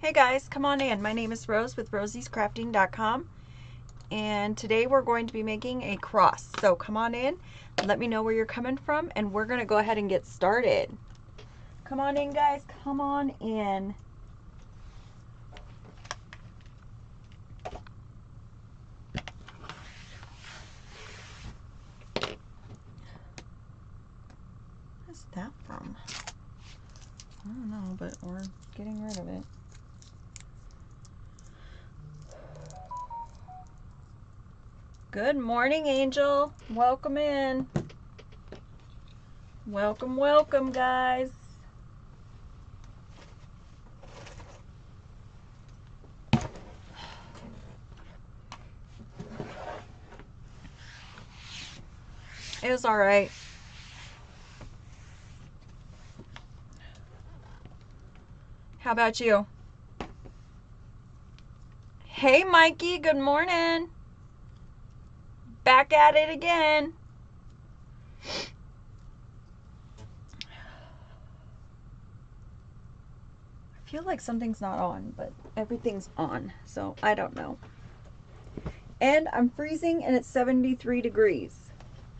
Hey guys, come on in. My name is Rose with rosiescrafting.com, and today we're going to be making a cross. So come on in, let me know where you're coming from, and we're going to go ahead and get started. Come on in guys, come on in. What's that from? I don't know, but we're getting rid of it. Good morning, Angel. Welcome in. Welcome, welcome, guys. It was all right. How about you? Hey, Mikey. Good morning. Back at it again. I feel like something's not on, but everything's on, so I don't know. And I'm freezing and it's 73 degrees.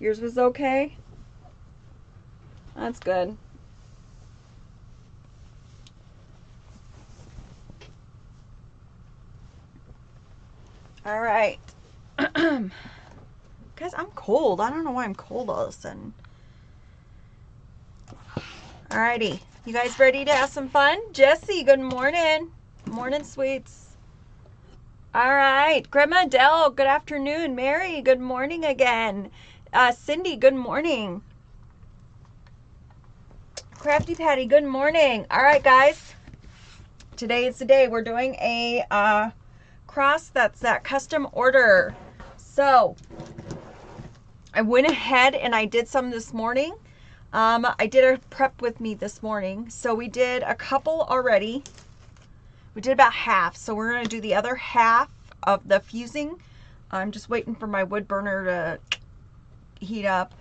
Yours was okay? That's good. All right. Guys, I'm cold. I don't know why I'm cold all of a sudden. Alrighty. You guys ready to have some fun? Jesse, good morning. Morning, sweets. All right. Grandma Adele, good afternoon. Mary, good morning again. Cindy, good morning. Crafty Patty, good morning. All right, guys. Today is the day. We're doing a cross. That's that custom order. So I went ahead and I did some this morning. I did a prep with me this morning. So we did a couple already. We did about half. So we're going to do the other half of the fusing. I'm just waiting for my wood burner to heat up.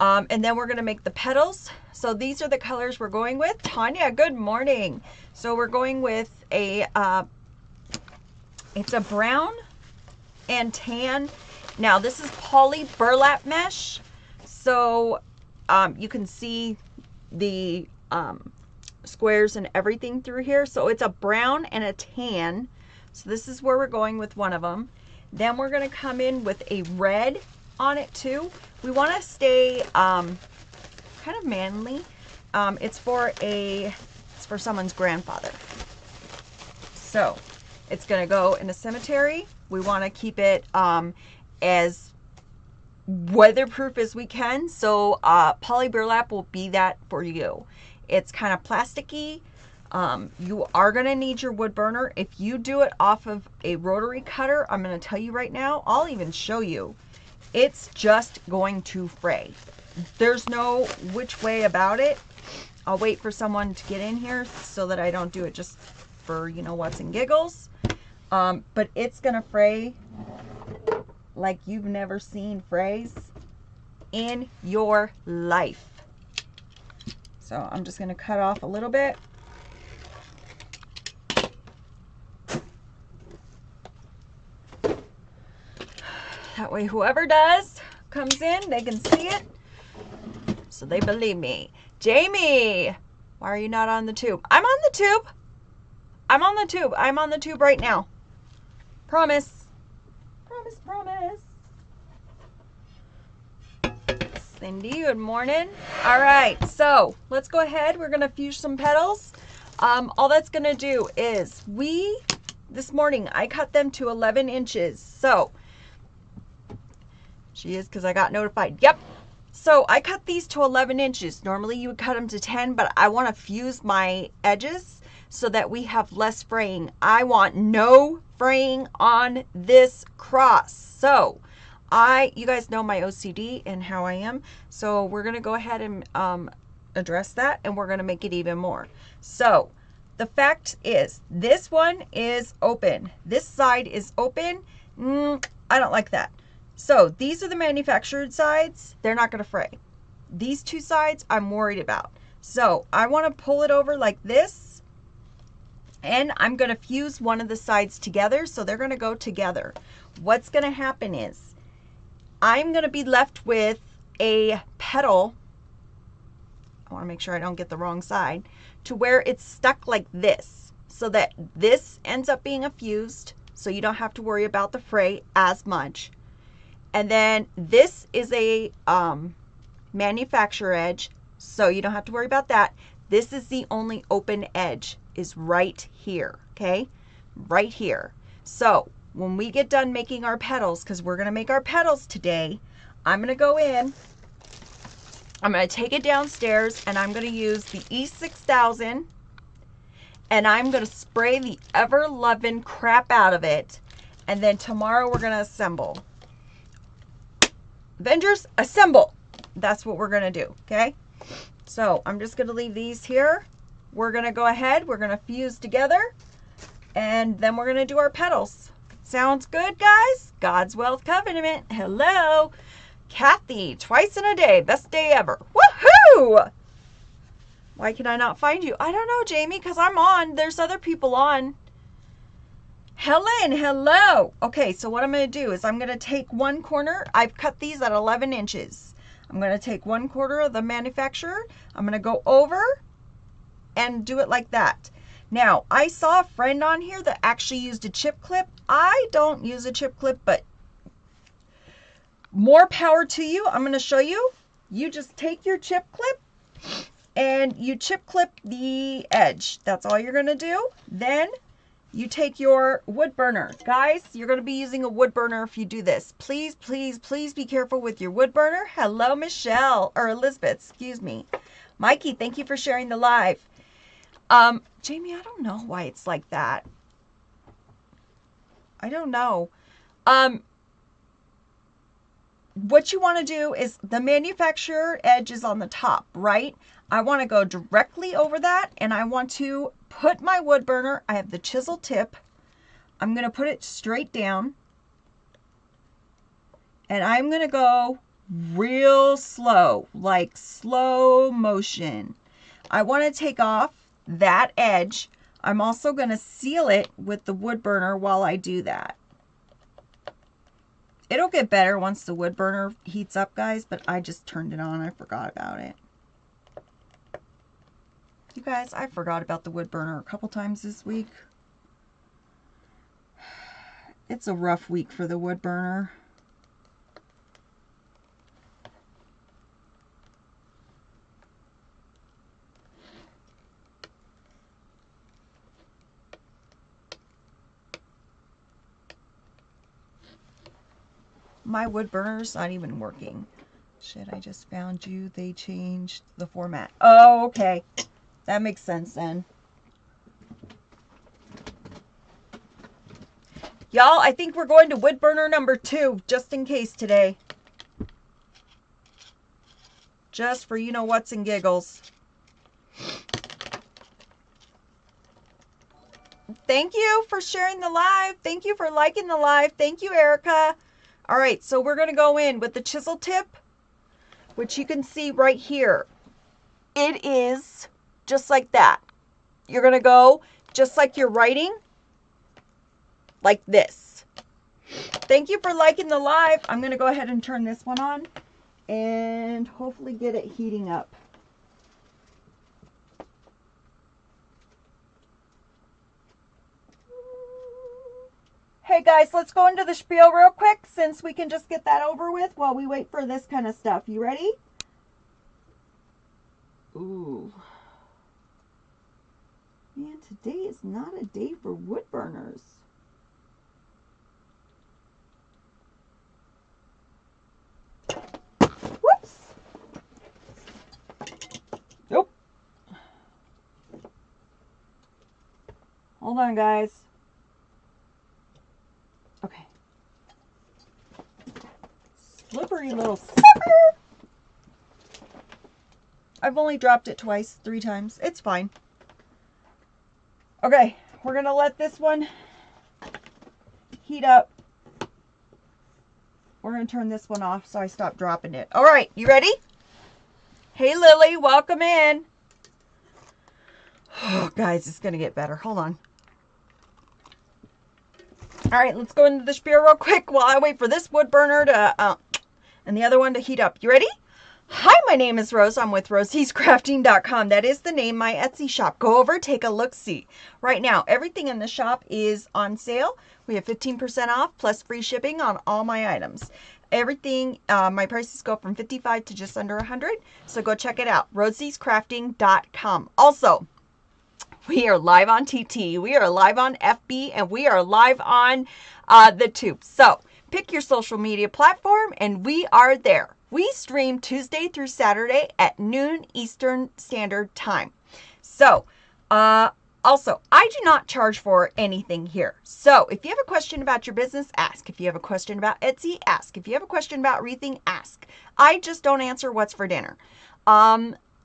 And then we're going to make the petals. So these are the colors we're going with. Tanya, good morning. So we're going with a, it's a brown and tan. Now this is poly burlap mesh. So you can see the squares and everything through here. So it's a brown and a tan. So this is where we're going with one of them. Then we're going to come in with a red on it too. We want to stay kind of manly. It's for someone's grandfather. So it's going to go in a cemetery. We want to keep it as weatherproof as we can. So poly burlap will be that for you. It's kind of plasticky. You are going to need your wood burner. If you do it off of a rotary cutter, I'm going to tell you right now, I'll even show you. It's just going to fray. There's no which way about it. I'll wait for someone to get in here so that I don't do it just for, you know, what's and giggles. But it's going to fray like you've never seen frays in your life. So I'm just going to cut off a little bit. That way whoever comes in, they can see it. So they believe me. Jamie, why are you not on the tube? I'm on the tube. I'm on the tube. I'm on the tube right now. Promise. Promise, promise. Cindy, good morning. All right, so let's go ahead. We're going to fuse some petals. All that's going to do is this morning, I cut them to 11 inches. So, she is because I got notified. Yep. So I cut these to 11 inches. Normally you would cut them to 10, but I want to fuse my edges so that we have less fraying. I want no fraying on this cross. So you guys know my OCD and how I am. So we're going to go ahead and address that, and we're going to make it even more. So the fact is, this one is open. This side is open. I don't like that. So these are the manufactured sides. They're not going to fray. These two sides I'm worried about. So I want to pull it over like this And I'm going to fuse one of the sides together, so they're going to go together. What's going to happen is I'm going to be left with a petal. I want to make sure I don't get the wrong side, to where it's stuck like this, so that this ends up being a fused, so you don't have to worry about the fray as much. And then this is a manufacturer edge, so you don't have to worry about that. This is the only open edge, is right here, okay? Right here. So when we get done making our petals, because we're going to make our petals today, I'm going to go in, I'm going to take it downstairs, and I'm going to use the E6000, and I'm going to spray the ever-loving crap out of it, and then tomorrow we're going to assemble. Avengers, assemble! That's what we're going to do, okay? So I'm just going to leave these here. We're going to go ahead, we're going to fuse together, and then we're going to do our petals. Sounds good, guys? God's Wealth Covenant. Hello. Kathy, twice in a day. Best day ever. Woohoo! Why can I not find you? I don't know, Jamie, because I'm on. There's other people on. Helen, hello. Okay, so what I'm going to do is I'm going to take one corner. I've cut these at 11 inches. I'm going to take 1/4 of the manufacturer. I'm going to go over and do it like that. Now, I saw a friend on here that actually used a chip clip. I don't use a chip clip, but more power to you. I'm going to show you. You just take your chip clip and you chip clip the edge. That's all you're going to do. Then you take your wood burner. Guys, you're going to be using a wood burner if you do this. Please, please, please be careful with your wood burner. Hello, Michelle, or Elizabeth, excuse me. Mikey, thank you for sharing the live. Jamie, I don't know why it's like that. I don't know. What you want to do is the manufacturer edge is on the top, right? I want to go directly over that, and I want to put my wood burner. I have the chisel tip. I'm going to put it straight down, and I'm going to go real slow, like slow motion. I want to take off that edge. I'm also going to seal it with the wood burner while I do that. It'll get better once the wood burner heats up, guys, but I just turned it on. I forgot about it. You guys, I forgot about the wood burner a couple times this week. It's a rough week for the wood burner. My wood burner's not even working. Shit, I just found you. They changed the format. Oh, okay. That makes sense then. Y'all, I think we're going to wood burner number 2, just in case today. Just for you know what's and giggles. Thank you for sharing the live. Thank you for liking the live. Thank you, Erica. All right, so we're going to go in with the chisel tip, which you can see right here. It is just like that. You're going to go just like you're writing, like this. Thank you for liking the live. I'm going to go ahead and turn this one on and hopefully get it heating up. Hey guys, let's go into the spiel real quick since we can just get that over with while we wait for this kind of stuff. You ready? Ooh. Man, today is not a day for wood burners. Whoops. Nope. Hold on, guys. Okay. Slippery little sucker. I've only dropped it twice, 3 times. It's fine. Okay, we're going to let this one heat up. We're going to turn this one off so I stop dropping it. All right, you ready? Hey, Lily, welcome in. Oh, guys, it's going to get better. Hold on. All right, let's go into the spiel real quick while I wait for this wood burner to, and the other one to heat up. You ready? Hi, my name is Rose. I'm with rosiescrafting.com. That is the name, my Etsy shop. Go over, take a look-see. Right now, everything in the shop is on sale. We have 15% off plus free shipping on all my items. Everything, my prices go from $55 to just under $100. So go check it out, rosiescrafting.com. Also, we are live on TT, we are live on FB, and we are live on the Tube. So pick your social media platform, and we are there. We stream Tuesday through Saturday at noon Eastern Standard Time. So, also, I do not charge for anything here. So if you have a question about your business, ask. If you have a question about Etsy, ask. If you have a question about wreathing, ask. I just don't answer what's for dinner.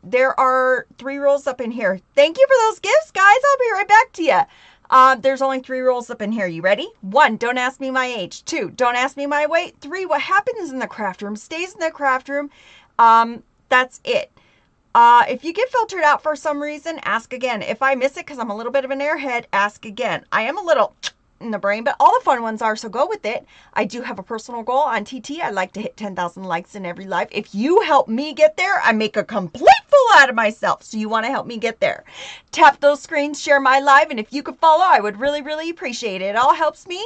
There are 3 rules up in here. Thank you for those gifts, guys. I'll be right back to you. There's only 3 rules up in here. You ready? 1, don't ask me my age. 2, don't ask me my weight. 3, what happens in the craft room stays in the craft room. That's it. If you get filtered out for some reason, ask again. If I miss it because I'm a little bit of an airhead, ask again. I am a little in the brain, but all the fun ones are, so go with it. I do have a personal goal on TT. I'd like to hit 10,000 likes in every live. If you help me get there, I make a complete fool out of myself. So you want to help me get there. Tap those screens, share my live, and if you could follow, I would really, really appreciate it. It all helps me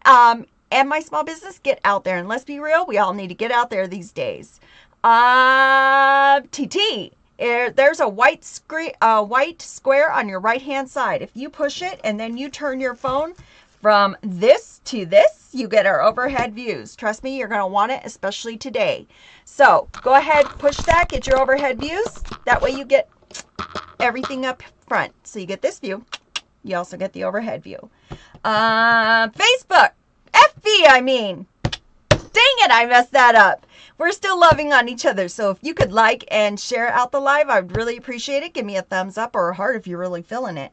and my small business get out there. And let's be real, we all need to get out there these days. TT. There's a white square on your right hand side. If you push it and then you turn your phone from this to this, you get our overhead views. Trust me, you're going to want it, especially today. So go ahead, push that, get your overhead views. That way you get everything up front. So you get this view. You also get the overhead view. Facebook, FB, I mean. Dang it, I messed that up. We're still loving on each other, so if you could like and share out the live, I would really appreciate it. Give me a thumbs up or a heart if you're really feeling it.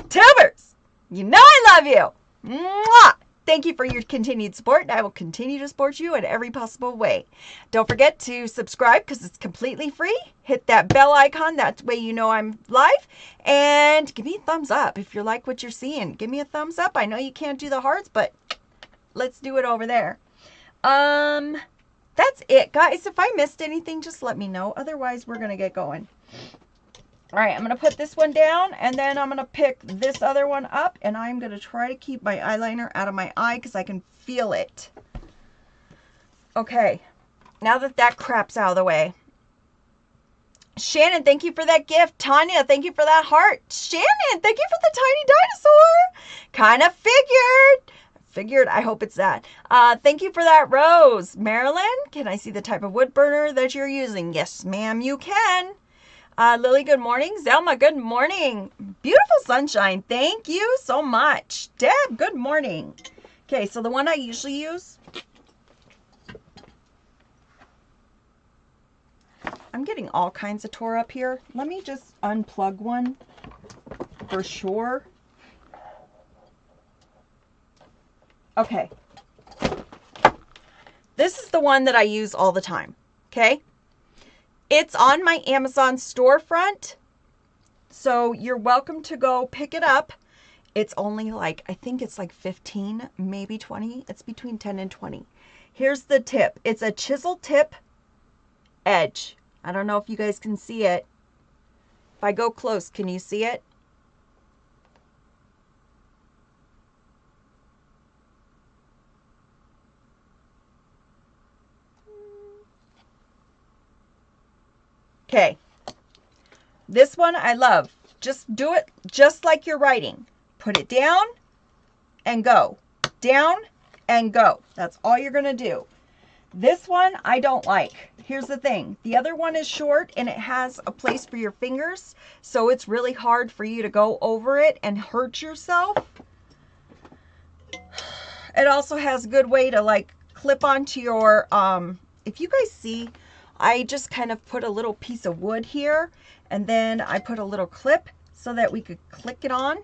Tubers, you know I love you. Mwah! Thank you for your continued support, and I will continue to support you in every possible way. Don't forget to subscribe because it's completely free. Hit that bell icon. That way you know I'm live. And give me a thumbs up if you like what you're seeing. Give me a thumbs up. I know you can't do the hearts, but let's do it over there. That's it, guys. If I missed anything, just let me know. Otherwise, we're going to get going. All right, I'm going to put this one down, and then I'm going to pick this other one up, and I'm going to try to keep my eyeliner out of my eye because I can feel it. Okay, now that that crap's out of the way. Shannon, thank you for that gift. Tanya, thank you for that heart. Shannon, thank you for the tiny dinosaur. Kind of figured. I hope it's that. Thank you for that rose. Marilyn, can I see the type of wood burner that you're using? Yes, ma'am, you can. Lily, good morning. Zelma, good morning. Beautiful sunshine. Thank you so much. Deb, good morning. Okay, so the one I usually use. I'm getting all kinds of tore up here. Let me just unplug one for sure. Okay. This is the one that I use all the time. Okay. It's on my Amazon storefront. So you're welcome to go pick it up. It's only like, I think it's like 15, maybe 20. It's between 10 and 20. Here's the tip. It's a chisel tip edge. I don't know if you guys can see it. If I go close, can you see it? Okay, this one I love. Just do it just like you're writing. Put it down and go. Down and go. That's all you're going to do. This one I don't like. Here's the thing. The other one is short and it has a place for your fingers. So it's really hard for you to go over it and hurt yourself. It also has a good way to like clip onto your, if you guys see, I just kind of put a little piece of wood here and then I put a little clip so that we could click it on.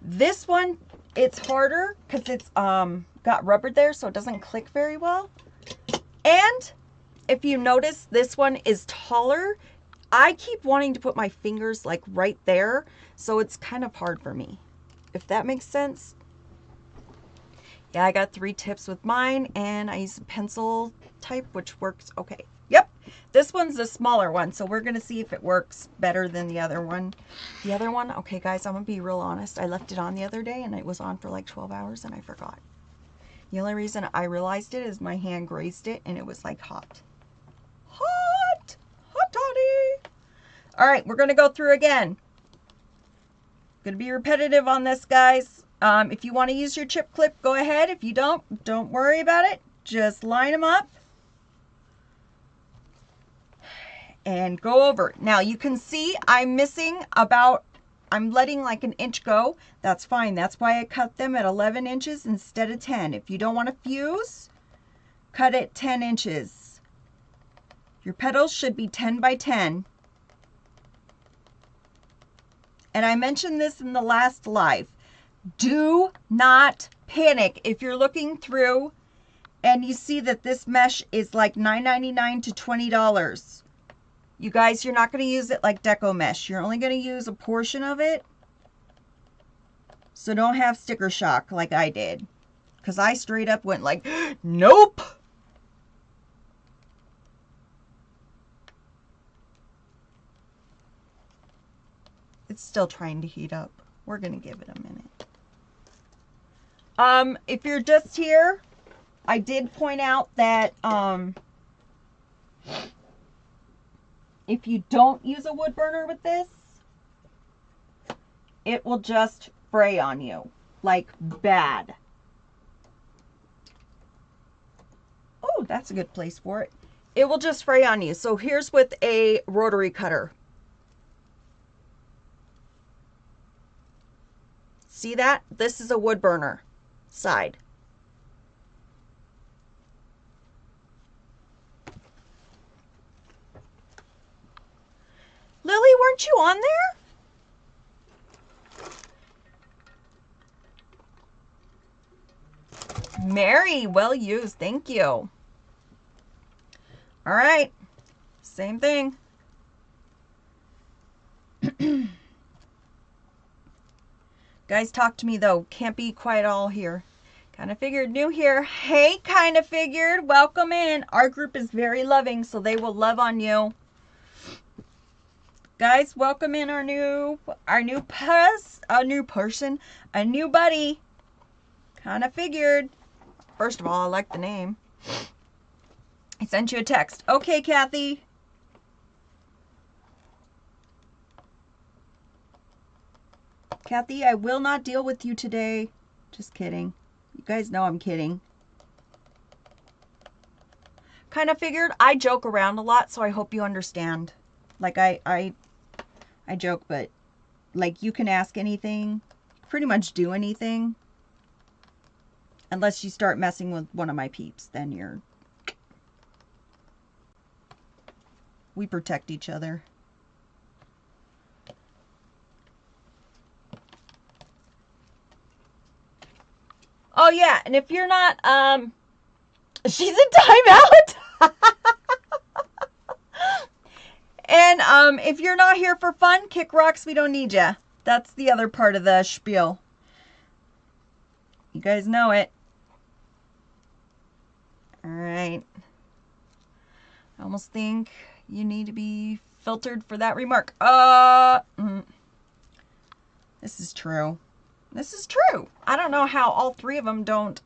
This one, it's harder because it's got rubber there so it doesn't click very well. And if you notice, this one is taller. I keep wanting to put my fingers like right there, so it's kind of hard for me, if that makes sense. Yeah, I got 3 tips with mine, and I use a pencil type, which works okay. Yep, this one's the smaller one, so we're gonna see if it works better than the other one. The other one, okay guys, I'm gonna be real honest. I left it on the other day, and it was on for like 12 hours, and I forgot. The only reason I realized it is my hand grazed it, and it was like hot. Hot! Hot toddy! All right, we're gonna go through again. Gonna be repetitive on this, guys. If you want to use your chip clip, go ahead. If you don't worry about it. Just line them up and go over. Now you can see I'm missing about, I'm letting like an inch go. That's fine. That's why I cut them at 11 inches instead of 10. If you don't want to fuse, cut it 10 inches. Your petals should be 10 by 10. And I mentioned this in the last live. Do not panic if you're looking through and you see that this mesh is like $9.99 to $20. You guys, you're not going to use it like deco mesh. You're only going to use a portion of it. So don't have sticker shock like I did. Because I straight up went like, nope. It's still trying to heat up. We're going to give it a minute. If you're just here, I did point out that if you don't use a wood burner with this, it will just fray on you like bad. Oh, that's a good place for it. It will just fray on you. So here's with a rotary cutter. See that? This is a wood burner side. Lily, weren't you on there? Mary, well used. Thank you. All right. Same thing. Guys, talk to me though. Can't be quiet all here. Kind of figured, new here. Hey, kind of figured. Welcome in. Our group is very loving, so they will love on you. Guys, welcome in our new person, a new buddy. Kind of figured. First of all, I like the name. I sent you a text. Okay, Kathy. Kathy, I will not deal with you today. Just kidding. You guys know I'm kidding. Kind of figured. I joke around a lot, so I hope you understand. Like I joke, but like you can ask anything, pretty much do anything. Unless you start messing with one of my peeps, then we protect each other. Oh yeah, and if you're not, she's in timeout. And if you're not here for fun, kick rocks, we don't need ya. That's the other part of the spiel. You guys know it. All right. I almost think you need to be filtered for that remark. This is true. This is true. I don't know how all 3 of them don't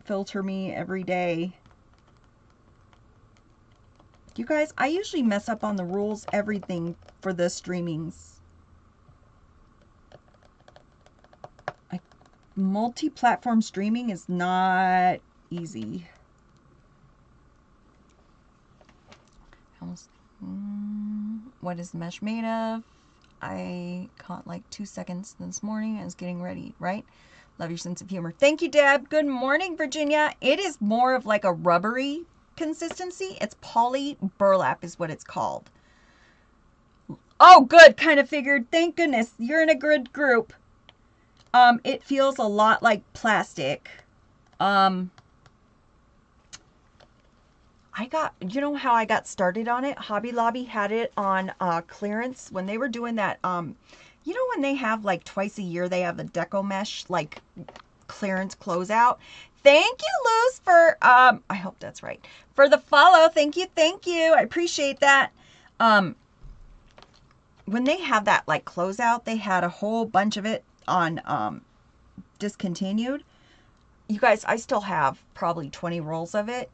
filter me every day. You guys, I usually mess up on the rules, everything for the streamings. Multi-platform streaming is not easy. What is the mesh made of? I caught like 2 seconds this morning. I was getting ready, right? Love your sense of humor. Thank you, Deb. Good morning, Virginia. It is more of like a rubbery consistency. It's poly burlap is what it's called. Oh, good. Kind of figured. Thank goodness. You're in a good group. It feels a lot like plastic. You know how I got started on it? Hobby Lobby had it on clearance when they were doing that. You know when they have like twice a year, they have the deco mesh like clearance closeout. Thank you, Luz, for, I hope that's right, for the follow. Thank you, thank you. I appreciate that. When they have that like closeout, they had a whole bunch of it on discontinued. You guys, I still have probably 20 rolls of it.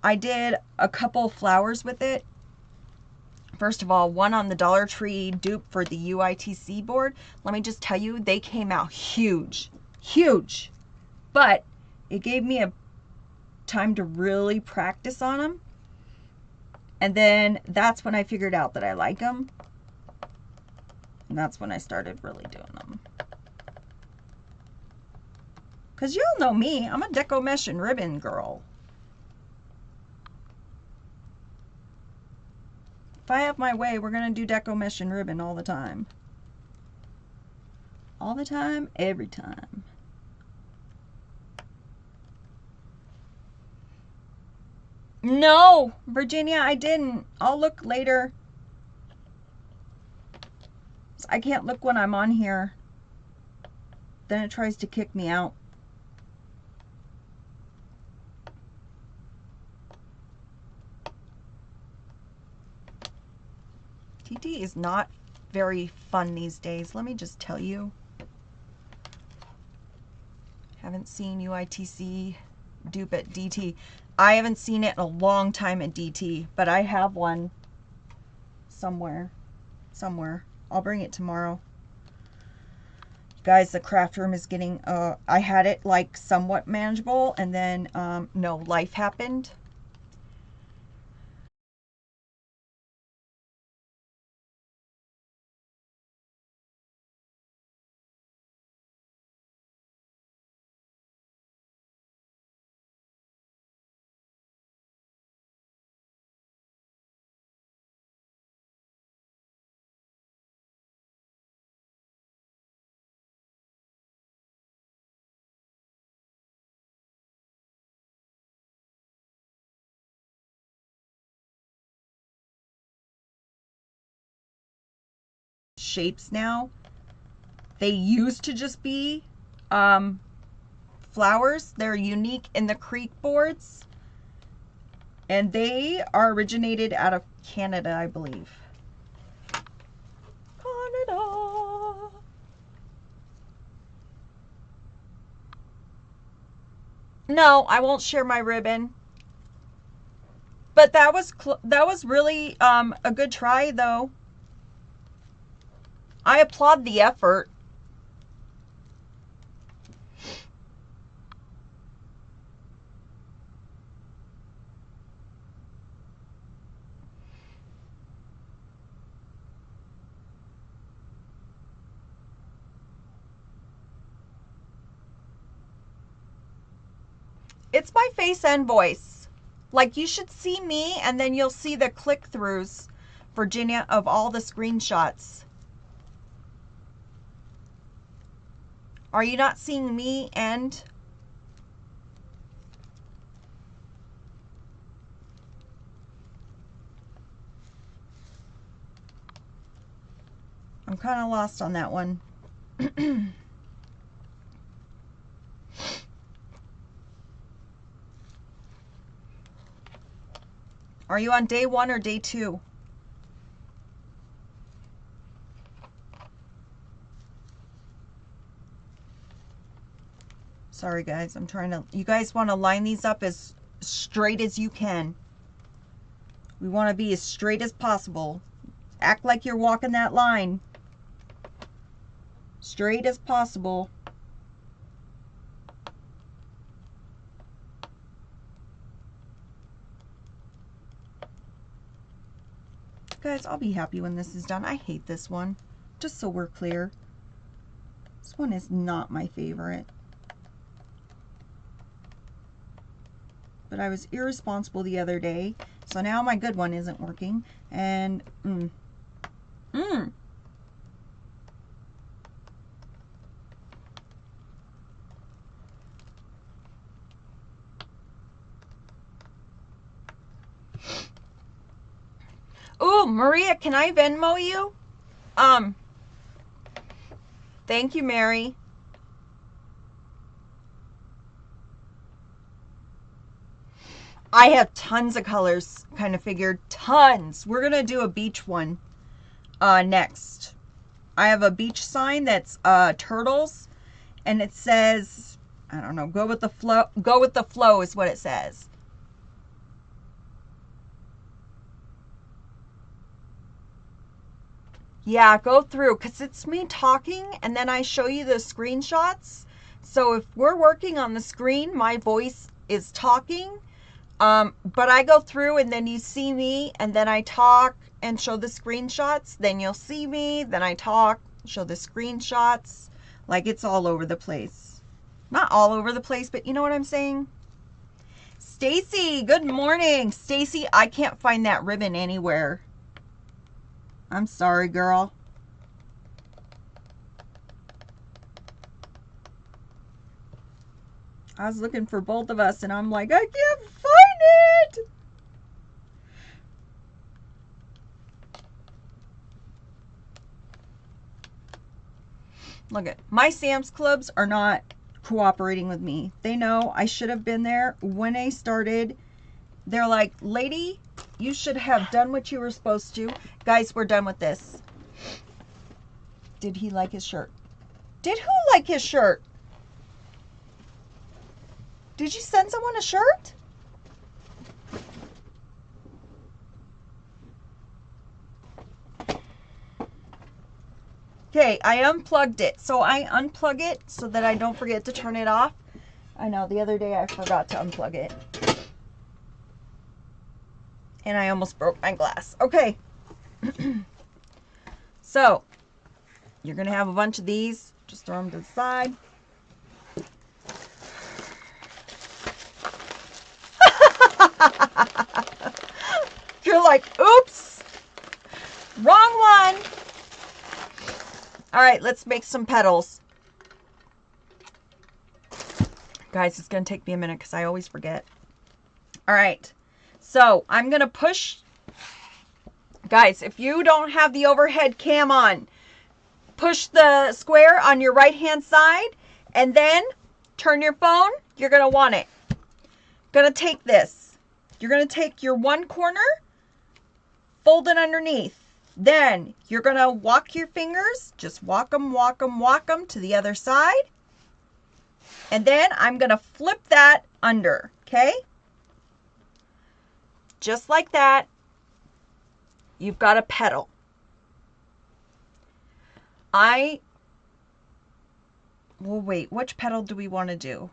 I did a couple flowers with it. First of all, one on the Dollar Tree dupe for the UITC board. Let me just tell you, they came out huge, huge. But it gave me a time to really practice on them. And then that's when I figured out that I like them. And that's when I started really doing them. Because y'all know me, I'm a deco mesh and ribbon girl. If I have my way, we're going to do deco mesh and ribbon all the time. All the time, every time. No, Virginia, I didn't. I'll look later. I can't look when I'm on here. Then it tries to kick me out. TT is not very fun these days. Let me just tell you. Haven't seen UITC dupe at DT. I haven't seen it in a long time at DT, but I have one somewhere. I'll bring it tomorrow. Guys, the craft room is getting, I had it like somewhat manageable, and then, no, life happened. Shapes now. They used to just be flowers. They're unique in the creek boards, and they are originated out of Canada, I believe. Canada. No, I won't share my ribbon. But that was really a good try, though. I applaud the effort. It's my face and voice. Like, you should see me, and then you'll see the click-throughs, Virginia, of all the screenshots. Are you not seeing me and... I'm kind of lost on that one. Are you on day 1 or day 2? Sorry, guys. I'm trying to... You guys want to line these up as straight as you can. We want to be as straight as possible. Act like you're walking that line. Straight as possible. Guys, I'll be happy when this is done. I hate this one. Just so we're clear. This one is not my favorite. But I was irresponsible the other day. So now my good one isn't working. And, Ooh, Maria, can I Venmo you? Thank you, Mary. I have tons of colors, kind of figured. Tons. We're going to do a beach one next. I have a beach sign that's turtles, and it says, I don't know, go with the flow. Go with the flow is what it says. Yeah, go through, because it's me talking, and then I show you the screenshots. So if we're working on the screen, my voice is talking, but I go through, and then you see me, and then I talk and show the screenshots. Then you'll see me, then I talk, show the screenshots. Like, it's all over the place. Not all over the place, but you know what I'm saying? Stacy, good morning. Stacy, I can't find that ribbon anywhere. I'm sorry, girl. I was looking for both of us, and I'm like, I can't find it. Look at my Sam's Clubs are not cooperating with me. They know I should have been there when I started. They're like, lady, you should have done what you were supposed to. Guys, we're done with this. Did he like his shirt? Did who like his shirt? Did you send someone a shirt? Okay, I unplugged it. So I unplug it so that I don't forget to turn it off. I know, the other day I forgot to unplug it. And I almost broke my glass. Okay. So, you're going to have a bunch of these. Just throw them to the side. You're like, oops. Wrong one. All right, let's make some petals. Guys, it's going to take me a minute because I always forget. All right. So I'm going to push. Guys, if you don't have the overhead cam on, push the square on your right-hand side and then turn your phone. You're going to want it. Going to take this. You're going to take your one corner, fold it underneath. Then you're going to walk your fingers. Just walk them, walk them, walk them to the other side. And then I'm going to flip that under. Okay? Just like that, you've got a petal. Well, wait, which petal do we want to do?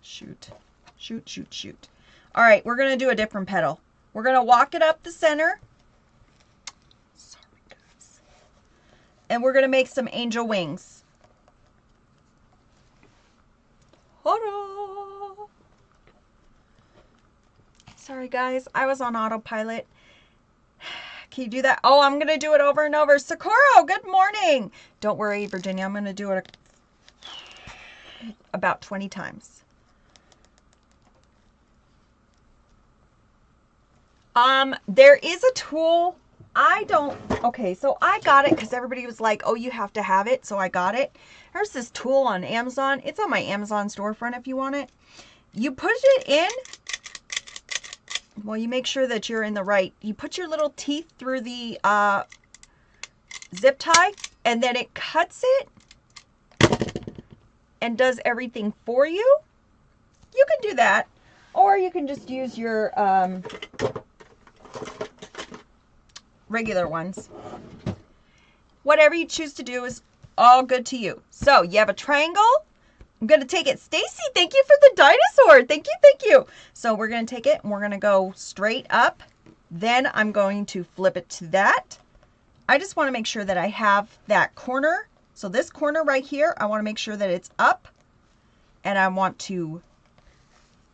Shoot. Shoot, shoot, shoot. All right, we're going to do a different petal. We're going to walk it up the center. Sorry, guys. And we're going to make some angel wings. Ta-da! Sorry, guys. I was on autopilot. Can you do that? Oh, I'm going to do it over and over. Socorro, good morning. Don't worry, Virginia. I'm going to do it about 20 times. There is a tool. Okay, so I got it because everybody was like, oh, you have to have it. So I got it. There's this tool on Amazon. It's on my Amazon storefront if you want it. You push it in. Well, you make sure that you're in the right. You put your little teeth through the zip tie, and then it cuts it and does everything for you. You can do that. Or you can just use your regular ones. Whatever you choose to do is all good to you. So you have a triangle. I'm going to take it. Stacy, thank you for the dinosaur. Thank you, thank you. So we're going to take it and we're going to go straight up. Then I'm going to flip it to that. I just want to make sure that I have that corner. So this corner right here, I want to make sure that it's up. And I want to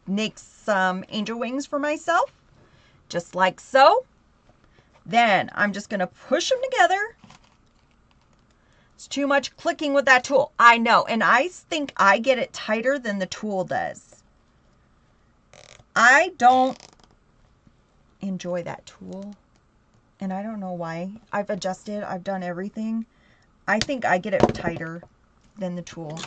make some angel wings for myself. Just like so. Then I'm just going to push them together. It's too much clicking with that tool. I know. And I think I get it tighter than the tool does. I don't enjoy that tool. And I don't know why. I've adjusted. I've done everything. I think I get it tighter than the tool.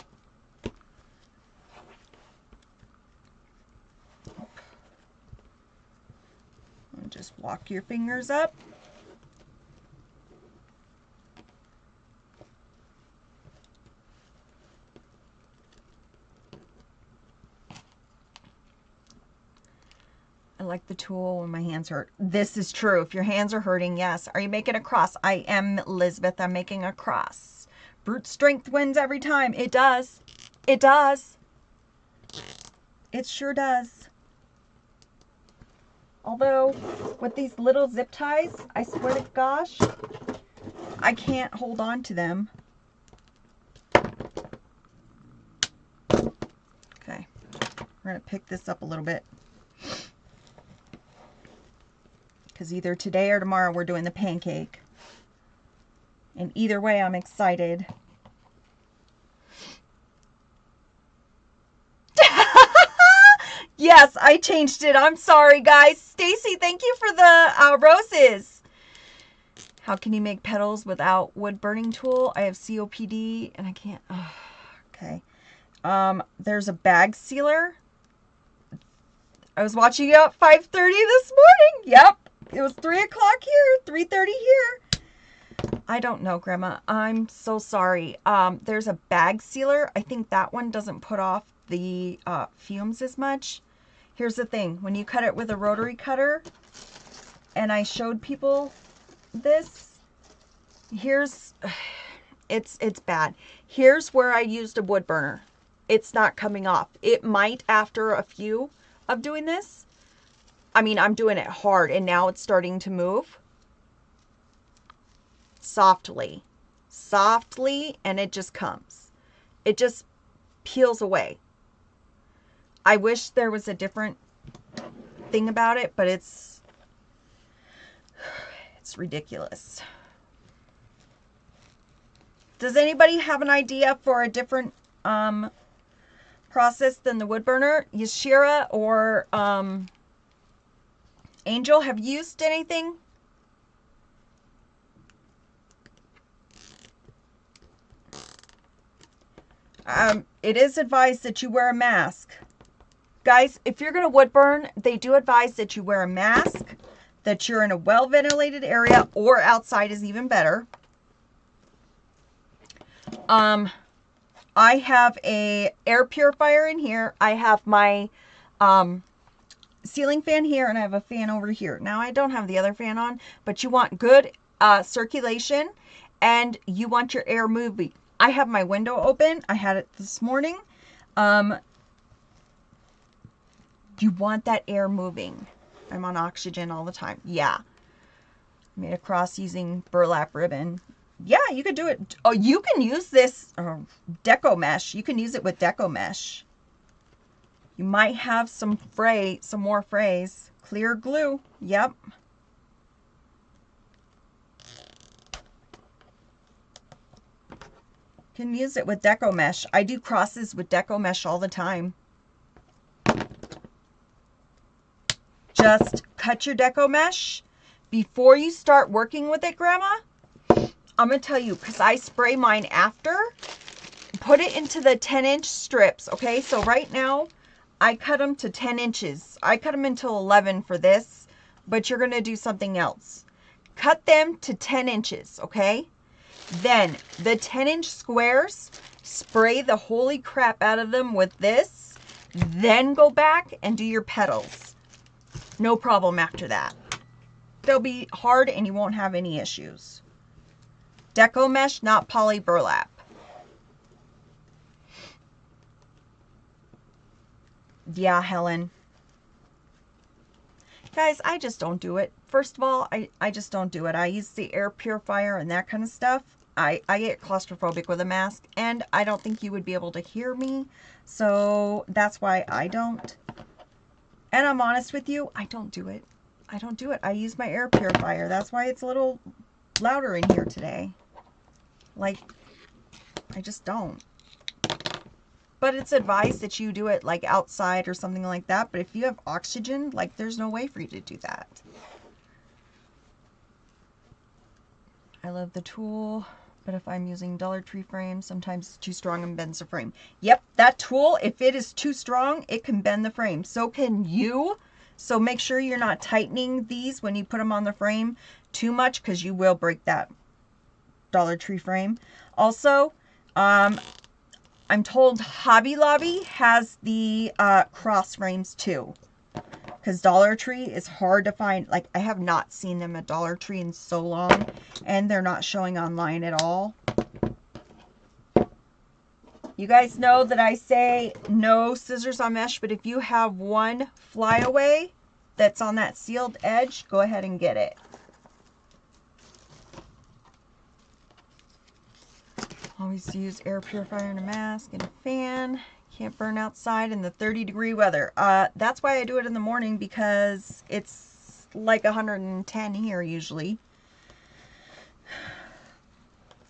just walk your fingers up. I like the tool when my hands hurt. This is true. If your hands are hurting, yes. Are you making a cross? I am, Elizabeth. I'm making a cross. Brute strength wins every time. It does. It does. It sure does. Although, with these little zip ties, I swear to gosh, I can't hold on to them. Okay. We're going to pick this up a little bit. Because either today or tomorrow we're doing the pancake. And either way, I'm excited. Yes, I changed it. I'm sorry, guys. Stacy, thank you for the roses. How can you make petals without wood burning tool? I have COPD and I can't. Oh, okay. There's a bag sealer. I was watching it at 5:30 this morning. Yep. It was 3 o'clock here, 3:30 here. I don't know, Grandma. I'm so sorry. There's a bag sealer. I think that one doesn't put off the fumes as much. Here's the thing. When you cut it with a rotary cutter, and I showed people this, here's, it's bad. Here's where I used a wood burner. It's not coming off. It might after a few of doing this. I mean, I'm doing it hard, and now it's starting to move. Softly. Softly, and it just comes. It just peels away. I wish there was a different thing about it, but it's ridiculous. Does anybody have an idea for a different process than the wood burner? Yashira or Angel, have you used anything? It is advised that you wear a mask. Guys, if you're going to wood burn, they do advise that you wear a mask, that you're in a well-ventilated area, or outside is even better. I have a air purifier in here. I have my ceiling fan here, and I have a fan over here. Now, I don't have the other fan on, but you want good circulation, and you want your air moving. I have my window open. I had it this morning. You want that air moving. I'm on oxygen all the time. Yeah. Made a cross using burlap ribbon. Yeah, you could do it. Oh, you can use this deco mesh. You can use it with deco mesh. You might have some more frays. Clear glue. Yep. You can use it with deco mesh. I do crosses with deco mesh all the time. Just cut your deco mesh before you start working with it, Grandma. I'm going to tell you, because I spray mine after. Put it into the 10-inch strips, okay? So right now, I cut them to 10 inches. I cut them until 11 for this, but you're going to do something else. Cut them to 10 inches, okay? Then, the 10-inch squares, spray the holy crap out of them with this. Then go back and do your petals. No problem after that. They'll be hard and you won't have any issues. Deco mesh, not poly burlap. Yeah, Helen. Guys, I just don't do it. First of all, I just don't do it. I use the air purifier and that kind of stuff. I get claustrophobic with a mask, and I don't think you would be able to hear me. So that's why I don't. And I'm honest with you, I don't do it. I don't do it. I use my air purifier. That's why it's a little louder in here today. Like, I just don't. But it's advised that you do it like outside or something like that. But if you have oxygen, like there's no way for you to do that. I love the tool, but if I'm using Dollar Tree frame, sometimes it's too strong and bends the frame. Yep, that tool, if it is too strong, it can bend the frame. So can you. So make sure you're not tightening these when you put them on the frame too much, because you will break that Dollar Tree frame. Also, I'm told Hobby Lobby has the cross frames too, because Dollar Tree is hard to find. Like, I have not seen them at Dollar Tree in so long, and they're not showing online at all. You guys know that I say no scissors on mesh, but if you have one flyaway that's on that sealed edge, go ahead and get it. Always use air purifier and a mask and a fan. Can't burn outside in the 30-degree weather. That's why I do it in the morning, because it's like 110 here usually.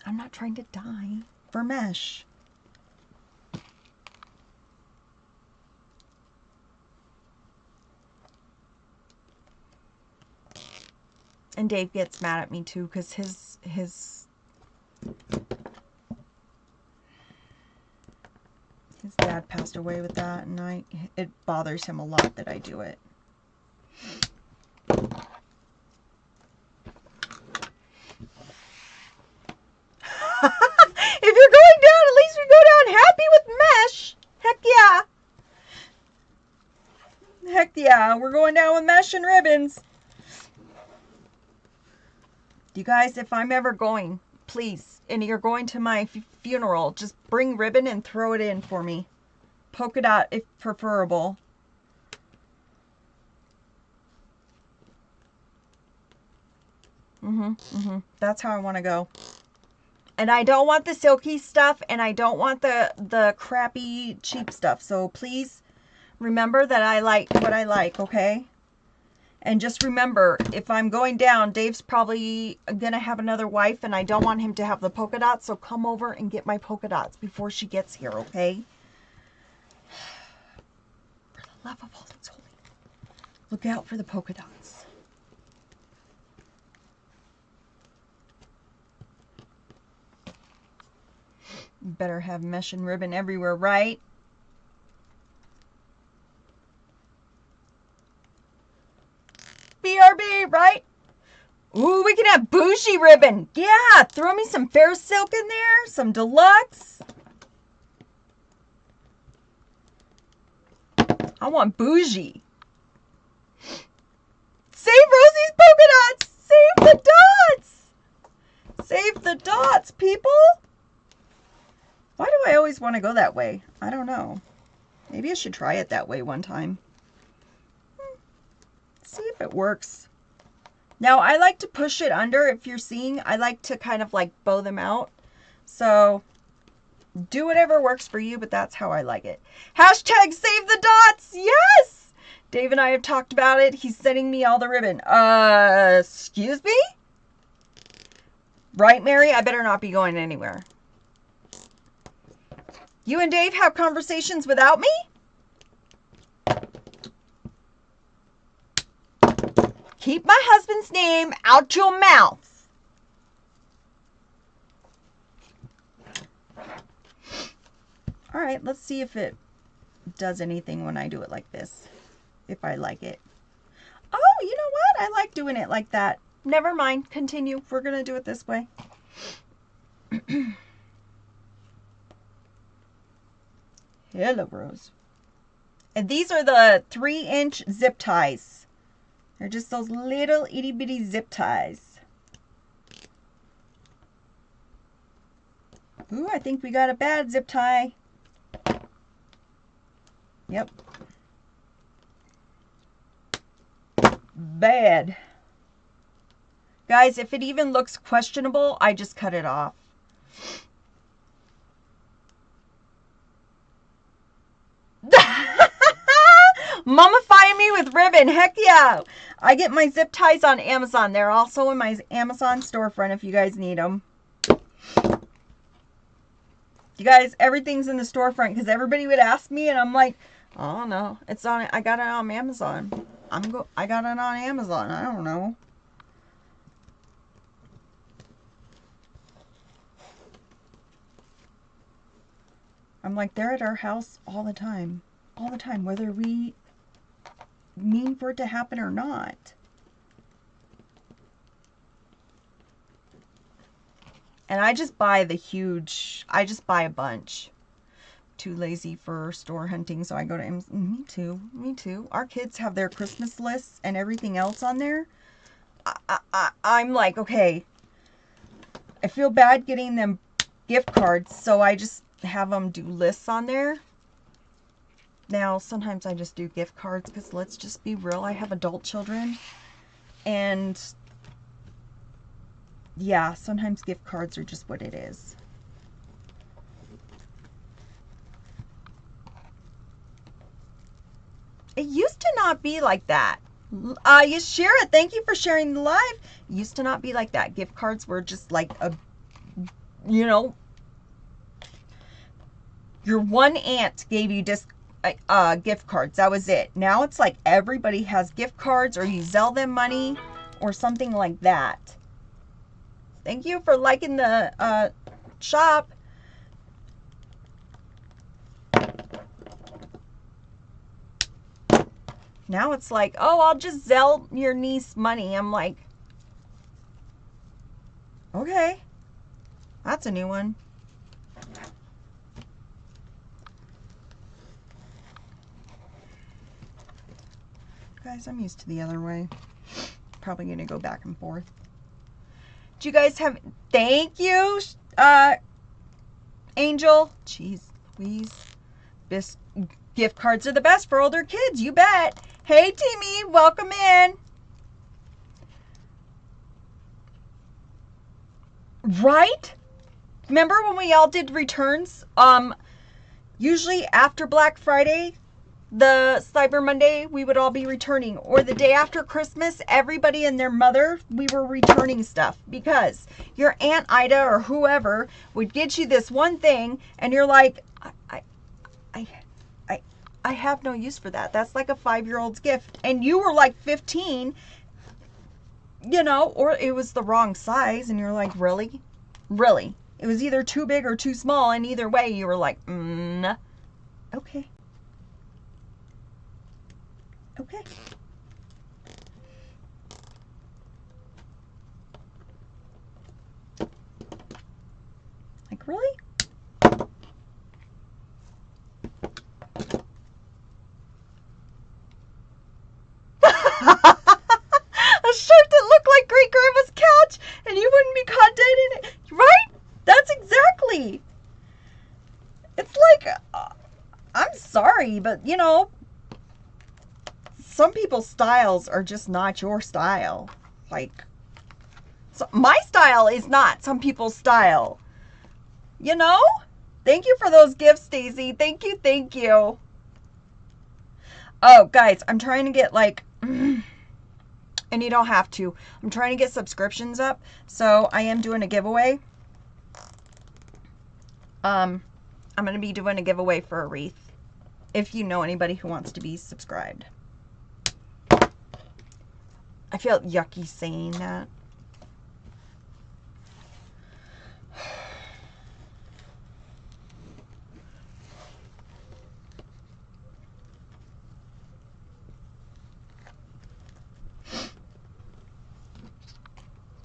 I'm not trying to die for mesh. And Dave gets mad at me too, because his dad passed away with that, and it bothers him a lot that I do it. If you're going down, at least we go down happy with mesh. Heck yeah. Heck yeah, we're going down with mesh and ribbons. You guys, if I'm ever going, please, and you're going to my funeral, just bring ribbon and throw it in for me. Polka dot if preferable. That's how I want to go. And I don't want the silky stuff, and I don't want the crappy cheap stuff. So please remember that I like what I like, okay? And just remember, if I'm going down, Dave's probably going to have another wife, and I don't want him to have the polka dots, so come over and get my polka dots before she gets here, okay? For the love of all that's holy, look out for the polka dots. Better have mesh and ribbon everywhere, right? BRB, right? Ooh, we can have bougie ribbon. Yeah, throw me some fair silk in there, some deluxe. I want bougie. Save Rosie's polka dots. Save the dots. Save the dots, people. Why do I always want to go that way? I don't know. Maybe I should try it that way one time. See if it works. Now, I like to push it under. If you're seeing, I like to kind of like bow them out. So, do whatever works for you, but that's how I like it. Hashtag save the dots. Yes! Dave and I have talked about it. He's sending me all the ribbon. Excuse me? Right, Mary? I better not be going anywhere. You and Dave have conversations without me? Keep my husband's name out your mouth. All right, let's see if it does anything when I do it like this. If I like it. Oh, you know what? I like doing it like that. Never mind. Continue. We're going to do it this way. Hello, Rose. And these are the 3-inch zip ties. They're just those little itty bitty zip ties. Ooh, I think we got a bad zip tie. Yep. Bad. Guys, if it even looks questionable, I just cut it off. Mummify me with ribbon. Heck yeah. I get my zip ties on Amazon. They're also in my Amazon storefront if you guys need them. You guys, everything's in the storefront because everybody would ask me and I'm like, oh no, it's on. I got it on Amazon. I got it on Amazon. I don't know. I'm like, they're at our house all the time. All the time, whether we mean for it to happen or not. And I just buy the huge, I just buy a bunch. Too lazy for store hunting, so I go to Amazon. Me too, me too. Our kids have their Christmas lists and everything else on there. I'm like, okay, I feel bad getting them gift cards, so I just have them do lists on there. Now, sometimes I just do gift cards because let's just be real, I have adult children. And yeah, sometimes gift cards are just what it is. It used to not be like that. Shira, thank you for sharing the live. It used to not be like that. Gift cards were just like a, you know, your one aunt gave you just gift cards. That was it. Now it's like everybody has gift cards, or you Zelle them money or something like that. Thank you for liking the shop. Now it's like, oh, I'll just Zelle your niece money. I'm like, okay, that's a new one. Guys, I'm used to the other way. Probably going to go back and forth. Do you guys have, thank you, Angel. Jeez Louise. This gift cards are the best for older kids, you bet. Hey, Timmy, welcome in. Right? Remember when we all did returns? Usually after Black Friday, the Cyber Monday, we would all be returning. Or the day after Christmas, everybody and their mother, we were returning stuff. Because your Aunt Ida or whoever would get you this one thing, and you're like, I have no use for that. That's like a 5-year-old's gift. And you were like 15, you know, or it was the wrong size. And you're like, really? Really? It was either too big or too small. And either way, you were like, okay. Okay. Like, really? A shirt that looked like Great Grandma's couch and you wouldn't be caught dead in it. Right? That's exactly. It's like, I'm sorry, but you know, some people's styles are just not your style. Like, so my style is not some people's style. You know? Thank you for those gifts, Daisy. Thank you, thank you. Oh, guys, I'm trying to get like, and you don't have to. I'm trying to get subscriptions up, so I am doing a giveaway. I'm going to be doing a giveaway for a wreath, if you know anybody who wants to be subscribed. I feel yucky saying that.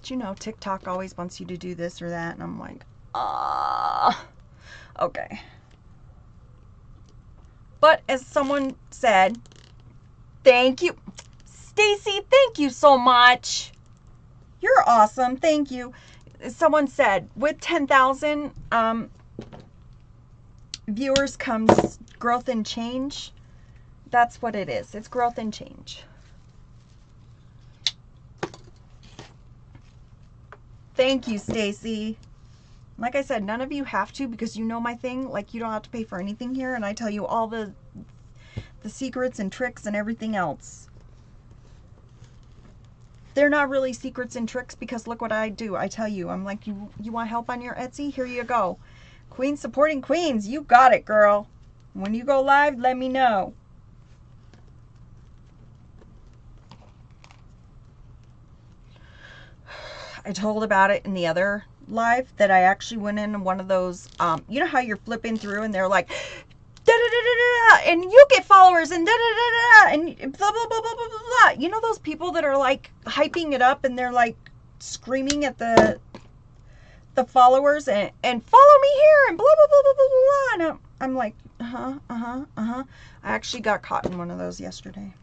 You know, TikTok always wants you to do this or that, and I'm like, okay. But as someone said, thank you, Stacy. Thank you so much. You're awesome. Thank you. Someone said, with 10,000 viewers comes growth and change. That's what it is. It's growth and change. Thank you, Stacy. Like I said, none of you have to, because you know my thing. Like, you don't have to pay for anything here, and I tell you all the secrets and tricks and everything else. They're not really secrets and tricks, because look what I do. I tell you, I'm like, you want help on your Etsy? Here you go. Queens supporting queens. You got it, girl. When you go live, let me know. I told about it in the other live that I actually went in one of those, you know how you're flipping through and they're like, da da da da da, and you get followers, and da da da da, and blah blah blah blah blah blah blah. You know those people that are like hyping it up and they're like screaming at the followers and follow me here and blah blah blah blah blah blah. And I'm like, I actually got caught in one of those yesterday.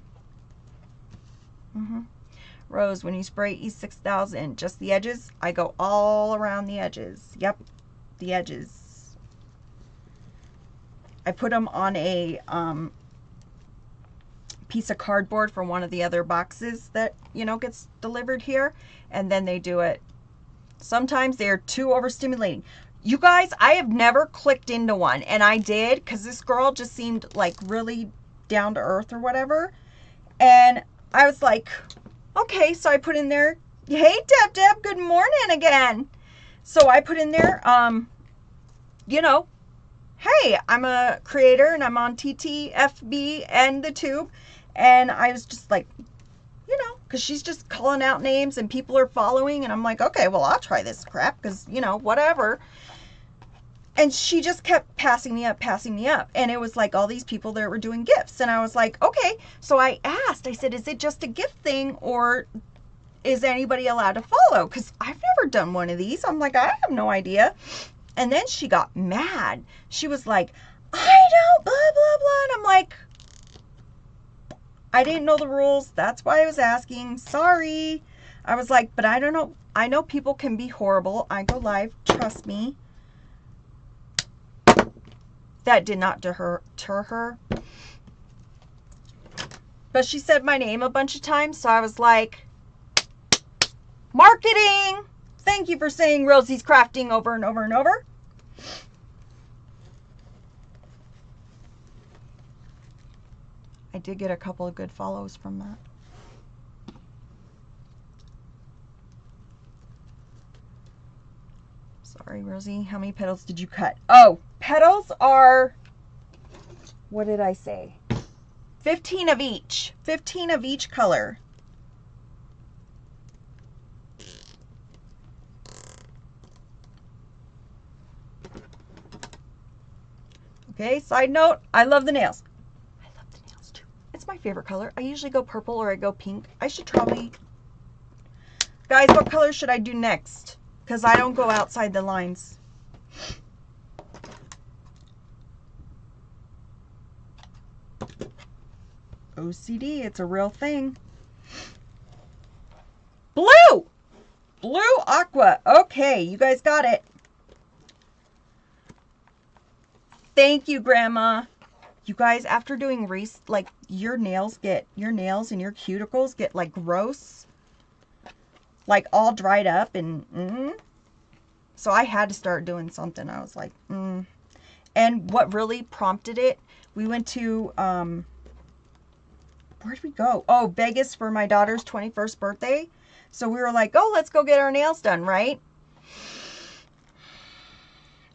Rose, when you spray E6000, just the edges? I go all around the edges. Yep, the edges. I put them on a piece of cardboard from one of the other boxes that, you know, gets delivered here, and then they do it. Sometimes they're too overstimulating. You guys, I have never clicked into one, and I did because this girl just seemed like really down to earth or whatever, and I was like, okay, so I put in there, hey Deb, good morning again. So I put in there, you know, hey, I'm a creator and I'm on TTFB and the tube, and I was just like, you know, because she's just calling out names and people are following, and I'm like, okay, well, I'll try this crap because, you know, whatever. And she just kept passing me up, and it was like all these people that were doing gifts, and I was like, okay. So I asked, I said, is it just a gift thing, or is anybody allowed to follow? Because I've never done one of these. I'm like, I have no idea. And then she got mad. She was like, I don't, blah, blah, blah. And I'm like, I didn't know the rules. That's why I was asking. Sorry. I was like, but I don't know. I know people can be horrible. I go live. Trust me. That did not deter her. But she said my name a bunch of times. So I was like, marketing. Thank you for saying Rosie's Crafting over and over and over. I did get a couple of good follows from that. Sorry, Rosie. How many petals did you cut? Oh, petals are, what did I say? 15 of each. 15 of each color. Okay, side note, I love the nails. I love the nails too. It's my favorite color. I usually go purple or I go pink. I should probably... Guys, what color should I do next? Because I don't go outside the lines. OCD, it's a real thing. Blue! Blue aqua. Okay, you guys got it. Thank you, Grandma. You guys, after doing wreaths, like your nails and your cuticles get like gross. Like all dried up and So I had to start doing something. I was like, And what really prompted it, we went to, where'd we go? Oh, Vegas for my daughter's 21st birthday. So we were like, oh, let's go get our nails done, right?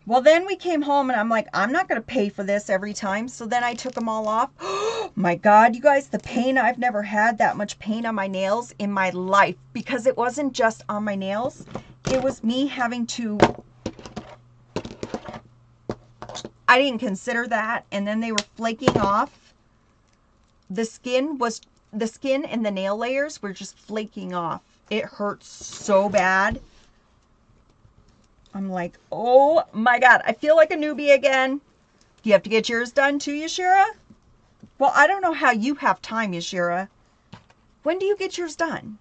Well, then we came home and I'm like, I'm not going to pay for this every time. So then I took them all off. Oh my God, you guys, the pain, I've never had that much pain on my nails in my life, because it wasn't just on my nails. It was me having to, I didn't consider that. And then they were flaking off. The skin and the nail layers were just flaking off. It hurts so bad. I'm like, oh my God, I feel like a newbie again. Do you have to get yours done too, Yashira? Well, I don't know how you have time, Yashira. When do you get yours done?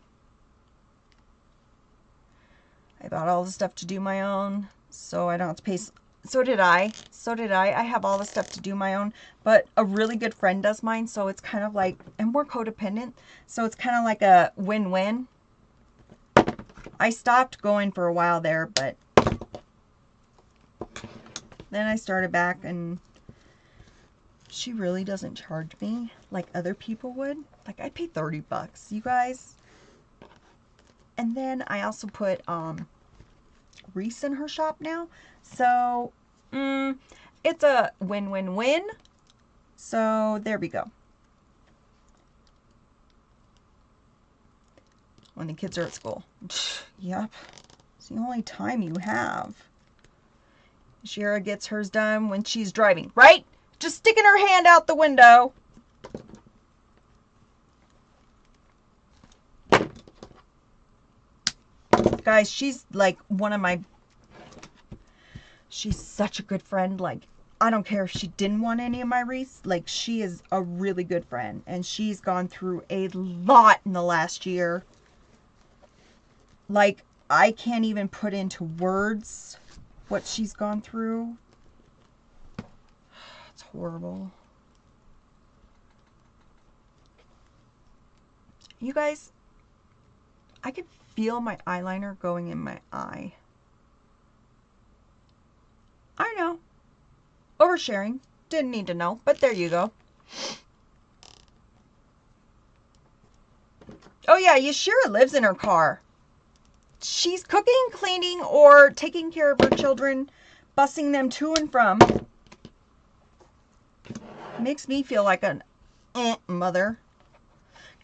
I bought all the stuff to do my own, so I don't have to pay. So did I. I have all the stuff to do my own, but a really good friend does mine, so it's kind of like, and we're codependent, so it's kind of like a win-win. I stopped going for a while there, but then I started back, and she really doesn't charge me like other people would. Like, I pay 30 bucks, you guys. And then I also put wreaths in her shop now. So, it's a win-win-win. So, there we go. When the kids are at school. Yep. It's the only time you have. Shira gets hers done when she's driving, right? just sticking her hand out the window. Guys, she's like one of my, she's such a good friend. Like, I don't care if she didn't want any of my wreaths. Like, she is a really good friend. And she's gone through a lot in the last year. Like, I can't even put into words what she's gone through. It's horrible. You guys, I could feel my eyeliner going in my eye. I know. Oversharing. Didn't need to know, but there you go. Oh yeah, Yashira lives in her car. She's cooking, cleaning, or taking care of her children, busing them to and from. Makes me feel like an mother.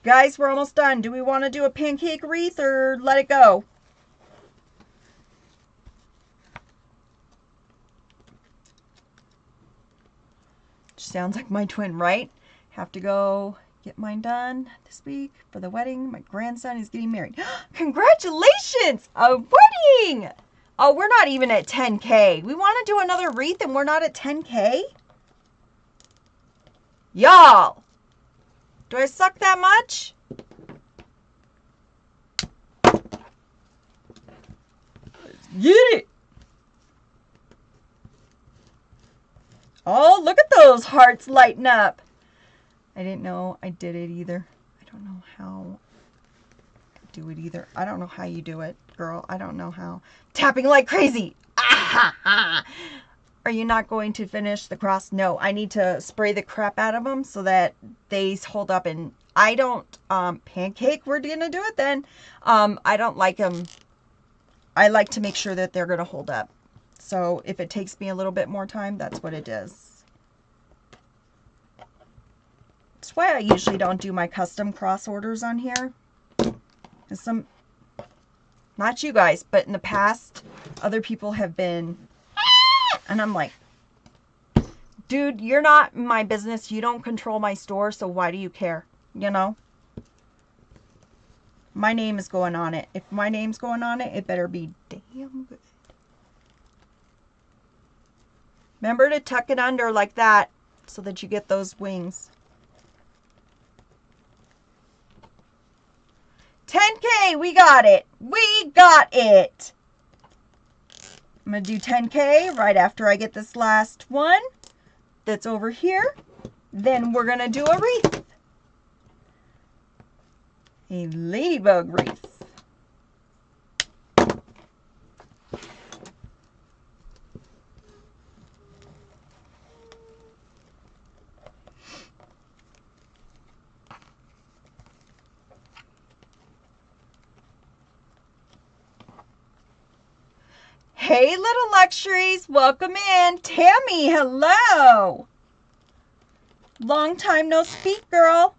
Guys, we're almost done. Do we want to do a pancake wreath or let it go? Sounds like my twin, right? Have to go get mine done this week for the wedding. My grandson is getting married. Congratulations! A wedding! Oh, we're not even at 10K. We want to do another wreath and we're not at 10K? Y'all! Do I suck that much? Let's get it! Oh, look at those hearts lighting up. I didn't know I did it either. I don't know how I do it either. I don't know how you do it, girl. I don't know how. Tapping like crazy. Ah, are you not going to finish the cross? No, I need to spray the crap out of them so that they hold up. And I don't, pancake, we're going to do it then. I don't like them. I like to make sure that they're going to hold up. So if it takes me a little bit more time, that's what it is. That's why I usually don't do my custom cross orders on here. Not you guys, but in the past, other people have been, and I'm like, dude, you're not my business. You don't control my store, so why do you care? You know? My name is going on it. If my name's going on it, it better be damn good. Remember to tuck it under like that so that you get those wings. 10K, we got it. We got it. I'm going to do 10K right after I get this last one that's over here. Then we're going to do a wreath. A ladybug wreath. Hey, little luxuries, welcome in. Tammy, hello. Long time no speak, girl.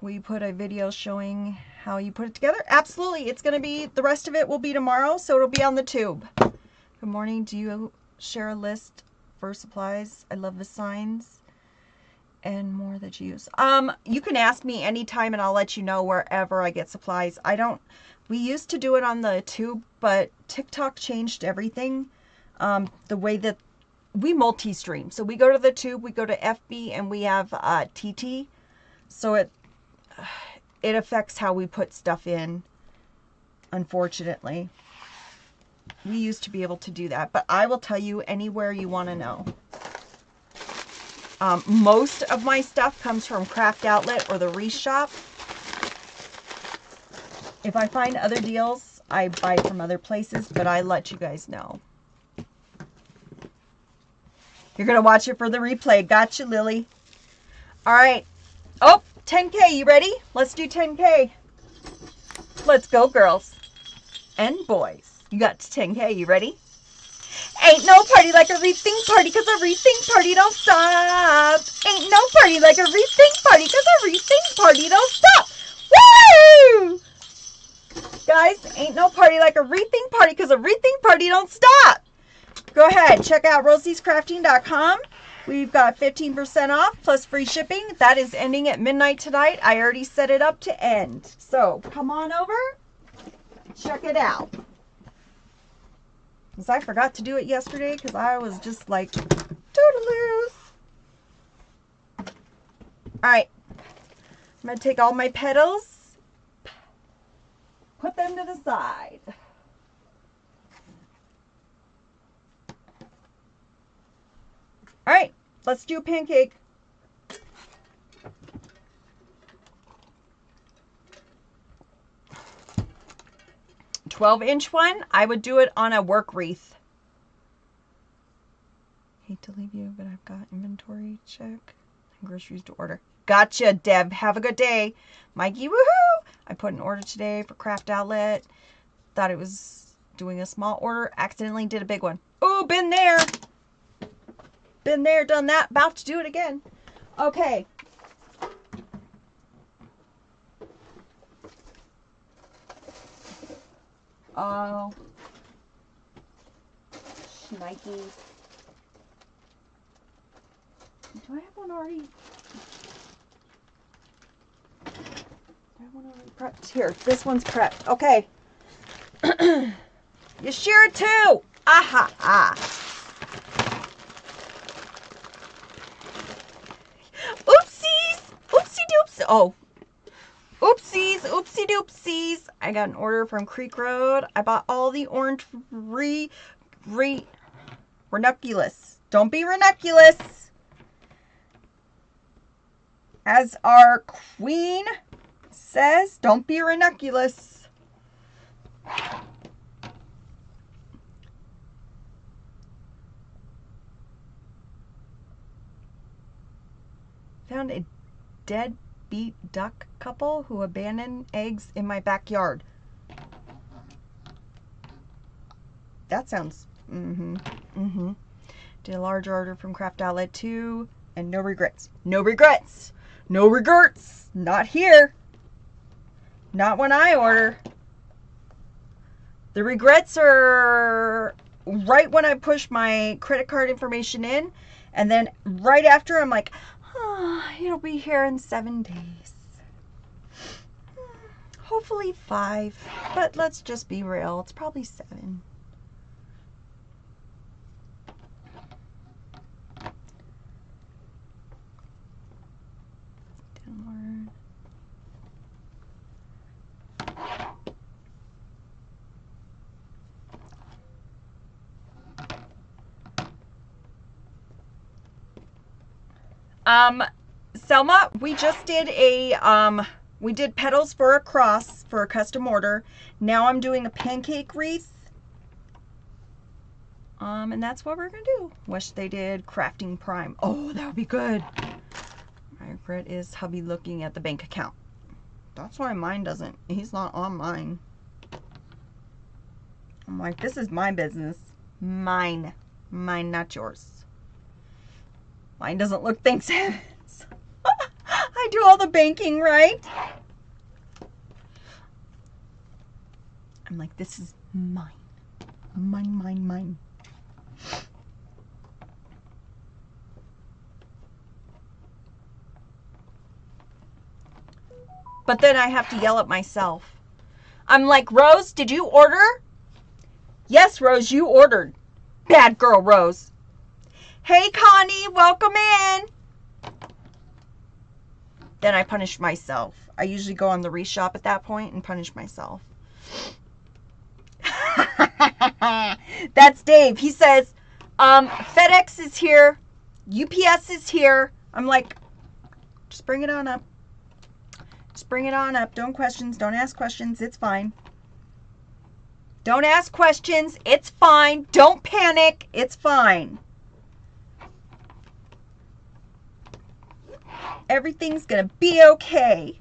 Will you put a video showing how you put it together? Absolutely. It's going to be, the rest of it will be tomorrow, so it'll be on the tube. Good morning. Do you share a list for supplies? I love the signs and more that you use. You can ask me anytime and I'll let you know wherever I get supplies. We used to do it on the tube, but TikTok changed everything. The way that we multi-stream. So we go to the tube, we go to FB, and we have TT. So it affects how we put stuff in, unfortunately. We used to be able to do that, but I will tell you anywhere you want to know. Most of my stuff comes from Craft Outlet or the Wreath Shop. If I find other deals, I buy from other places, but I let you guys know. You're going to watch it for the replay. Gotcha, Lily. All right. Oh, 10K. You ready? Let's do 10K. Let's go, girls and boys. You got to 10K. You ready? Ain't no party like a rethink party, because a rethink party don't stop. Ain't no party like a rethink party, because a rethink party don't stop. Woo! Guys, ain't no party like a rethink party, because a rethink party don't stop. go ahead. Check out rosiescrafting.com. We've got 15% off plus free shipping. That is ending at midnight tonight. I already set it up to end. So come on over. Check it out. Because I forgot to do it yesterday because I was just like toodaloos. Alright. I'm going to take all my petals. Put them to the side. Alright. Let's do a pancake. 12-inch one, I would do it on a work wreath. Hate to leave you, but I've got inventory check and groceries to order. Gotcha, Deb. Have a good day. Mikey, woohoo! I put an order today for Craft Outlet. Thought it was doing a small order. Accidentally did a big one. Oh, been there. Been there, done that. About to do it again. Okay. Oh. Nike. Do I have one already? Do I have one already prepped? Here, this one's prepped. Okay. You sure too. Aha. Ah. Oopsies. Oopsie doops. Oh. Oopsies. Oopsie doopsies. I got an order from Creek Road. I bought all the orange ranunculus. Don't be ranunculus. As our queen says, don't be ranunculus. Found a deadbeat duck couple who abandoned eggs in my backyard. That sounds, Did a large order from Craft Outlet too, and no regrets. No regrets. No regrets. Not here. Not when I order. The regrets are right when I push my credit card information in, and then right after I'm like, oh, it'll be here in 7 days. Hopefully 5, but let's just be real. It's probably 7. Downward. Selma, we just did we did petals for a cross for a custom order. Now I'm doing a pancake wreath. And that's what we're gonna do. Wish they did crafting prime. Oh, that would be good. My regret is hubby looking at the bank account. That's why mine doesn't. He's not on mine. I'm like, this is my business. Mine. Mine, not yours. Mine doesn't look, thanks heavens. I do all the banking, right? I'm like, this is mine. Mine, mine, mine. But then I have to yell at myself. I'm like, Rose, did you order? Yes, Rose, you ordered. Bad girl, Rose. Hey, Connie, welcome in. Then I punish myself. I usually go on the reshop at that point and punish myself. That's Dave. He says, FedEx is here. UPS is here. I'm like, just bring it on up. Just bring it on up. Don't ask questions. It's fine. Don't ask questions. It's fine. Don't panic. It's fine. Everything's gonna be okay.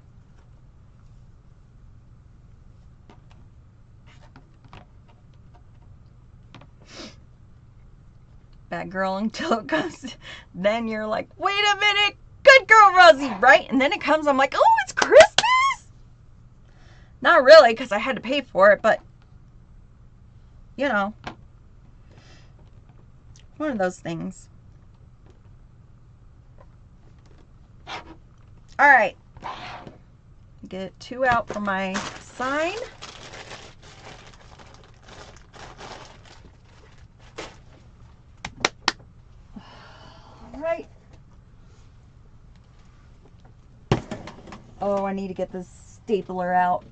Bad girl until it comes. Then you're like, wait a minute. Good girl, Rosie, right? And then it comes, I'm like, oh, it's Christmas? Not really, because I had to pay for it, but, you know. One of those things. All right. Get 2 out for my sign. All right. Oh, I need to get this stapler out.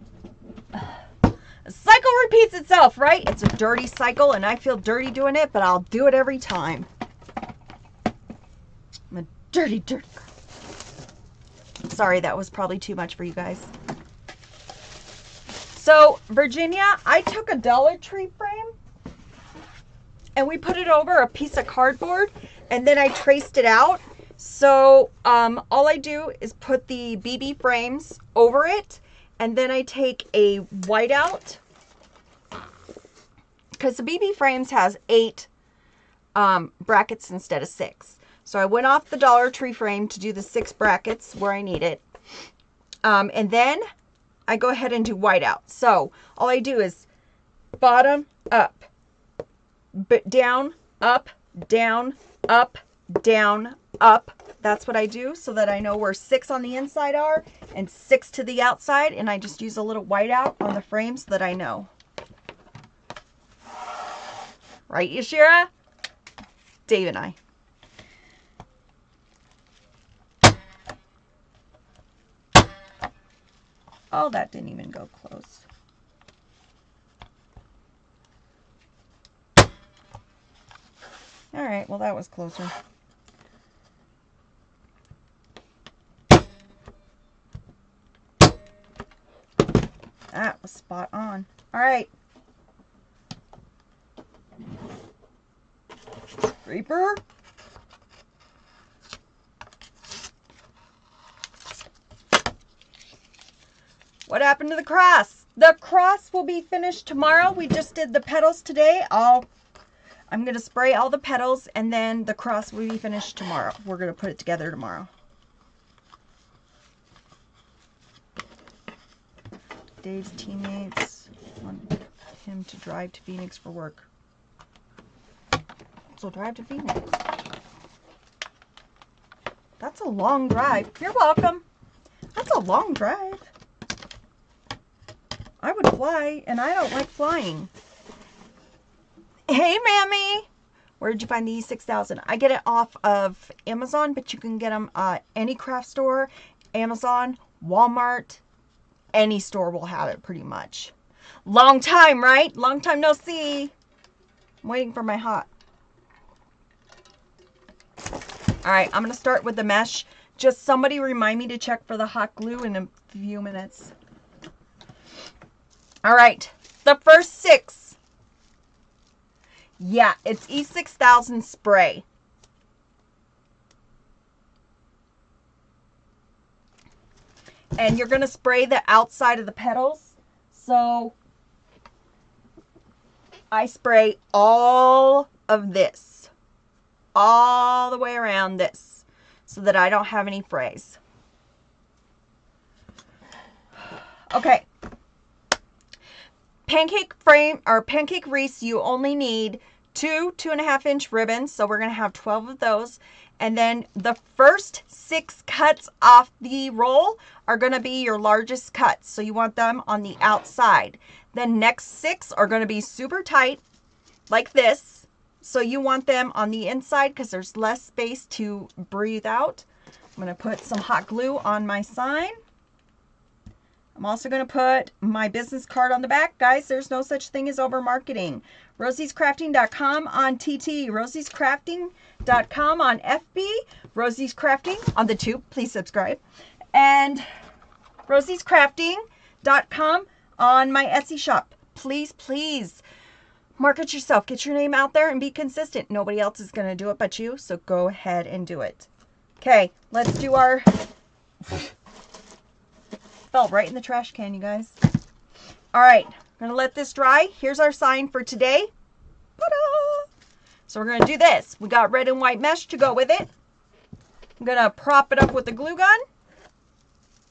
A cycle repeats itself, right? It's a dirty cycle, and I feel dirty doing it, but I'll do it every time. I'm a dirty girl. Sorry, that was probably too much for you guys. So, Virginia, I took a Dollar Tree frame, and we put it over a piece of cardboard, and then I traced it out. So all I do is put the BB frames over it, and then I take a whiteout, because the BB frames has 8 brackets instead of 6. So I went off the Dollar Tree frame to do the 6 brackets where I need it. And then I go ahead and do whiteout. So all I do is bottom, up, down, up, down, up, down, up. That's what I do so that I know where 6 on the inside are and 6 to the outside. And I just use a little whiteout on the frame so that I know. Right, Yashira? Dave and I. Oh, that didn't even go close. All right, well, that was closer. That was spot on. All right. Reaper. What happened to the cross? The cross will be finished tomorrow. We just did the petals today. I'm going to spray all the petals, and then the cross will be finished tomorrow. We're going to put it together tomorrow. Dave's teammates want him to drive to Phoenix for work. So drive to Phoenix. That's a long drive. You're welcome. That's a long drive. I would fly, and I don't like flying. Hey, Mammy. Where did you find the E6000? I get it off of Amazon, but you can get them any craft store, Amazon, Walmart, any store will have it pretty much. Long time, right? Long time no see. I'm waiting for my hot. All right, I'm going to start with the mesh. Just somebody remind me to check for the hot glue in a few minutes. All right, the first 6. Yeah, it's E6000 spray. And you're going to spray the outside of the petals. So I spray all of this, all the way around this, so that I don't have any frays. Okay. Pancake frame or pancake wreaths, you only need 2 2.5-inch ribbons. So we're going to have 12 of those. And then the first 6 cuts off the roll are going to be your largest cuts. So you want them on the outside. Then next 6 are going to be super tight like this. So you want them on the inside because there's less space to breathe out. I'm going to put some hot glue on my sign. I'm also going to put my business card on the back. Guys, there's no such thing as over marketing. rosiescrafting.com on TT, rosiescrafting.com on FB, Rosie's Crafting on the tube. Please subscribe. And rosiescrafting.com on my Etsy shop. Please, please market yourself. Get your name out there and be consistent. Nobody else is going to do it but you, so go ahead and do it. Okay, let's do our... Fell right in the trash can, you guys. All right, I'm going to let this dry. Here's our sign for today. Ta-da! So we're going to do this. We got red and white mesh to go with it. I'm going to prop it up with the glue gun.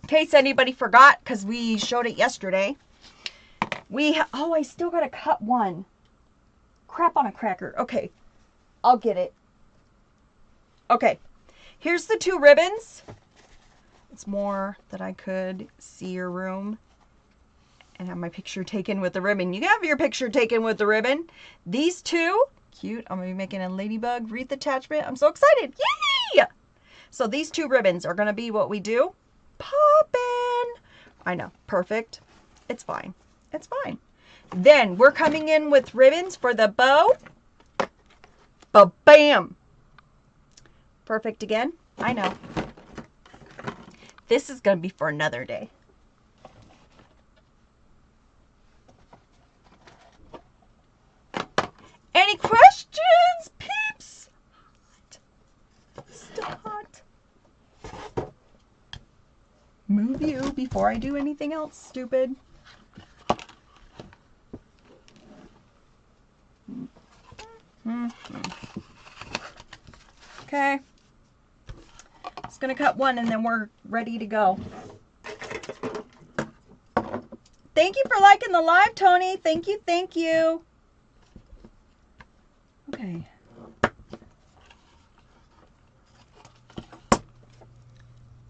In case anybody forgot, because we showed it yesterday. Oh, I still got to cut one. Crap on a cracker. Okay. I'll get it. Okay, here's the 2 ribbons. It's more that I could see your room and have my picture taken with the ribbon. You can have your picture taken with the ribbon. These 2, cute. I'm gonna be making a ladybug wreath attachment. I'm so excited. Yay! So these 2 ribbons are gonna be what we do. Poppin'. I know, perfect. It's fine. It's fine. Then we're coming in with ribbons for the bow. Ba-bam. Perfect again. I know. This is going to be for another day. Any questions, peeps? Start. Move you before I do anything else stupid. Okay. Just gonna cut one and then we're ready to go. Thank you for liking the live, Tony. Thank you, thank you. Okay.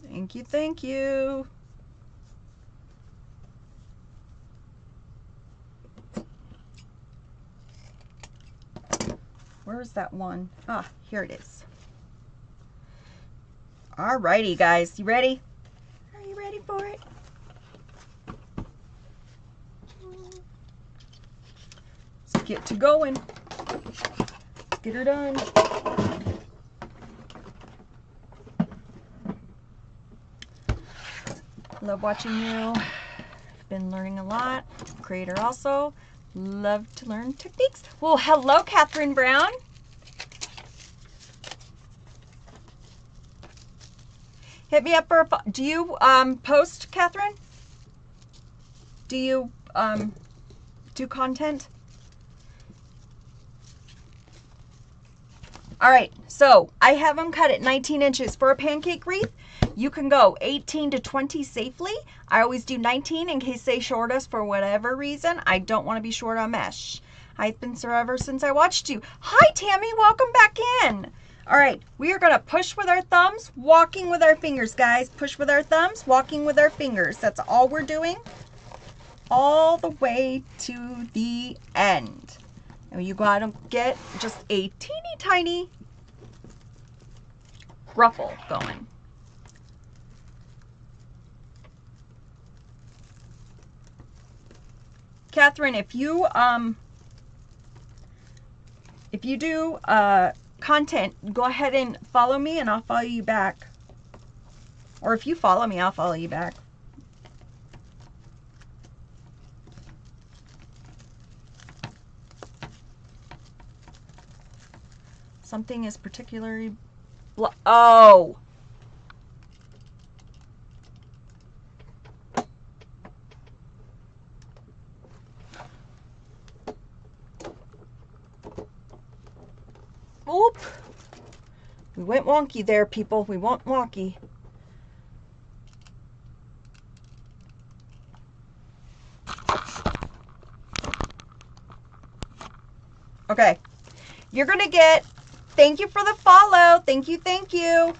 Thank you, thank you. Where's that one? Ah, here it is. Alrighty, guys. You ready? Are you ready for it? Let's get to going. Let's get her done. Love watching you. Been learning a lot. Creator also. Love to learn techniques. Well, hello, Catherine Brown. Hit me up for a... Do you post, Catherine? Do you do content? All right, so I have them cut at 19 inches. For a pancake wreath, you can go 18 to 20 safely. I always do 19 in case they short us for whatever reason. I don't want to be short on mesh. I've been ever since I watched you. Hi, Tammy. Welcome back in. All right, we are going to push with our thumbs, walking with our fingers, guys. Push with our thumbs, walking with our fingers. That's all we're doing all the way to the end. And you got to get just a teeny tiny ruffle going. Catherine, if you do content, go ahead and follow me and I'll follow you back. Or if you follow me, I'll follow you back. Something is particularly oh. Oop. We went wonky there, people. We went wonky. Okay. You're going to get, thank you for the follow. Thank you, thank you.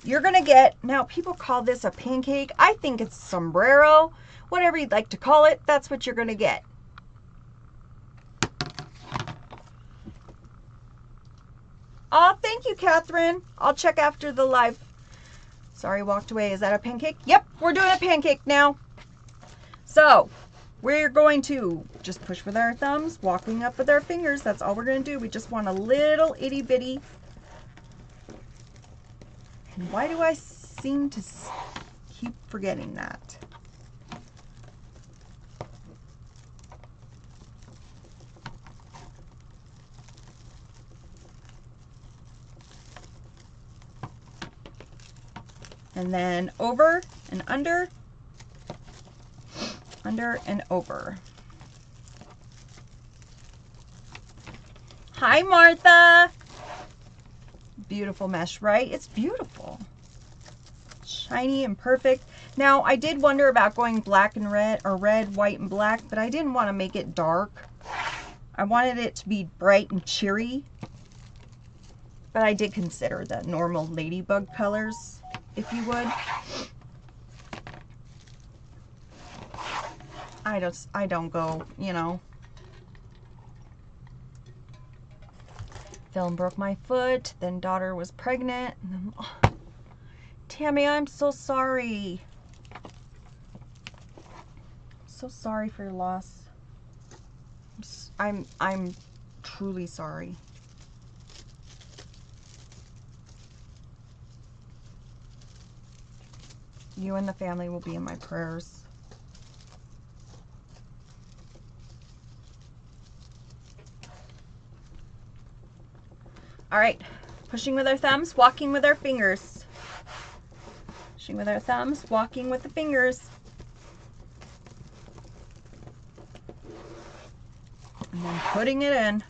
You're going to get, now people call this a pancake. I think it's a sombrero. Whatever you'd like to call it, that's what you're going to get. Oh, thank you, Catherine. I'll check after the live. Sorry, walked away. Is that a pancake? Yep, we're doing a pancake now. So, we're going to just push with our thumbs, walking up with our fingers. That's all we're going to do. We just want a little itty bitty. And why do I seem to keep forgetting that? And then over and under and over. Hi, Martha. Beautiful mesh, right? It's beautiful. Shiny and perfect. Now, I did wonder about going black and red, or red, white, and black, but I didn't want to make it dark. I wanted it to be bright and cheery, but I did consider the normal ladybug colors, if you would. I don't go, you know. Fell and broke my foot, then daughter was pregnant, and then, oh, Tammy, I'm so sorry. So sorry for your loss. I'm truly sorry. You and the family will be in my prayers. All right, pushing with our thumbs, walking with our fingers. Pushing with our thumbs, walking with the fingers. And then putting it in.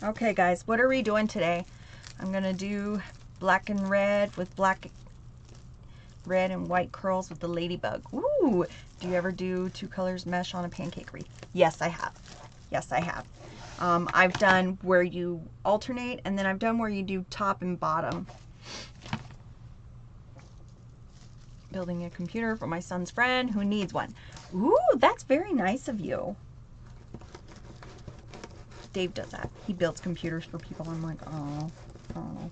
Okay guys, what are we doing today? I'm gonna do black and red with black, red and white curls with the ladybug. Ooh, do you ever do 2 colors mesh on a pancake wreath? Yes, I have. Yes, I have. I've done where you alternate, and then I've done where you do top and bottom. Building a computer for my son's friend who needs one. Ooh, that's very nice of you. Dave does that. He builds computers for people. I'm like, oh, oh.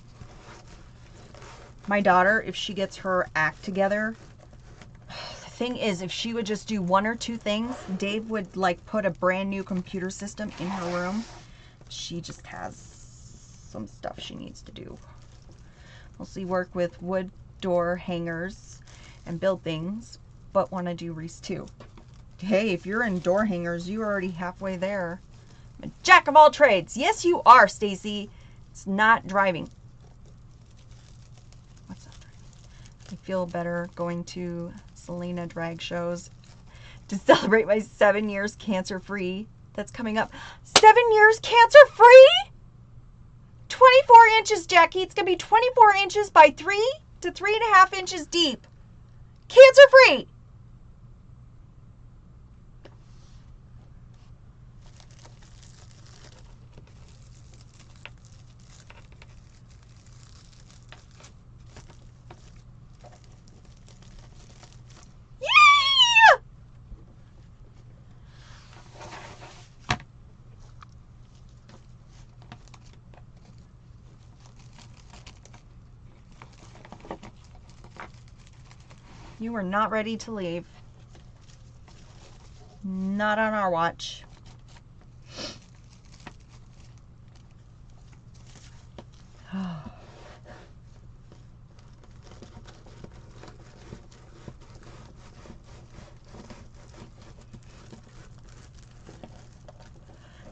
My daughter, if she gets her act together, the thing is, if she would just do 1 or 2 things, Dave would like put a brand new computer system in her room. She just has some stuff she needs to do. Mostly work with wood door hangers and build things, but want to do wreaths too. Hey, if you're in door hangers, you're already halfway there. I'm a jack of all trades. Yes, you are, Stacy. It's not driving. What's that? I feel better going to Selena drag shows to celebrate my 7 years cancer-free. That's coming up. 7 years cancer-free? 24 inches, Jackie. It's going to be 24 inches by 3 to 3.5 inches deep. Cancer-free. You are not ready to leave. Not on our watch.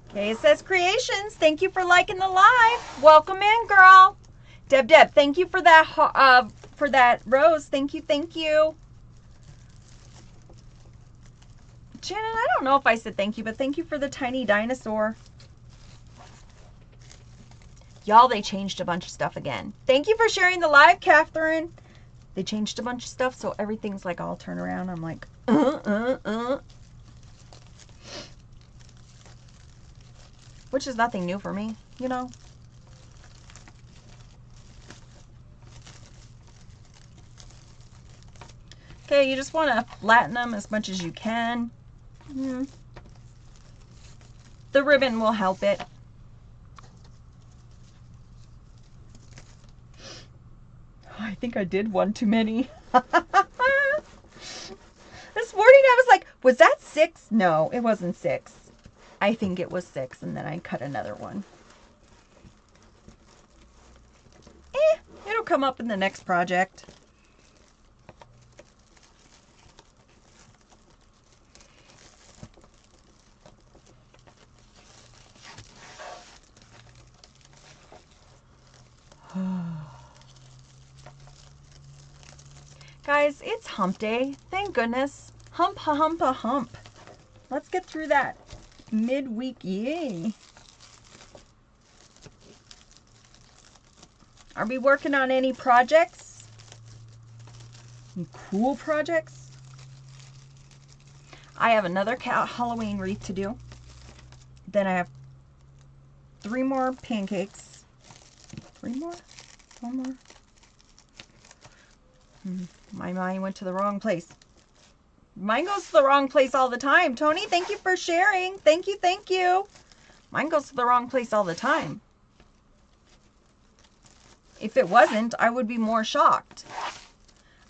Okay, it says creations. Thank you for liking the live. Welcome in, girl. Deb, thank you for that rose. Thank you, thank you. Shannon, I don't know if I said thank you, but thank you for the tiny dinosaur. Y'all, they changed a bunch of stuff again. Thank you for sharing the live, Catherine. They changed a bunch of stuff, so everything's like all turn around. I'm like, Which is nothing new for me, you know. Okay, you just want to flatten them as much as you can. The ribbon will help it. I think I did one too many. This morning I was like, was that 6? No, it wasn't 6. I think it was 6, and then I cut another one. It'll come up in the next project. Guys, it's hump day. Thank goodness. Hump, hump, a hump. Let's get through that midweek. Yay. Are we working on any projects? Any cool projects? I have another Halloween wreath to do. Then I have 3 more pancakes. 3 more? 1 more? My mind went to the wrong place. Mine goes to the wrong place all the time. Tony, thank you for sharing. Thank you, thank you. Mine goes to the wrong place all the time. If it wasn't, I would be more shocked.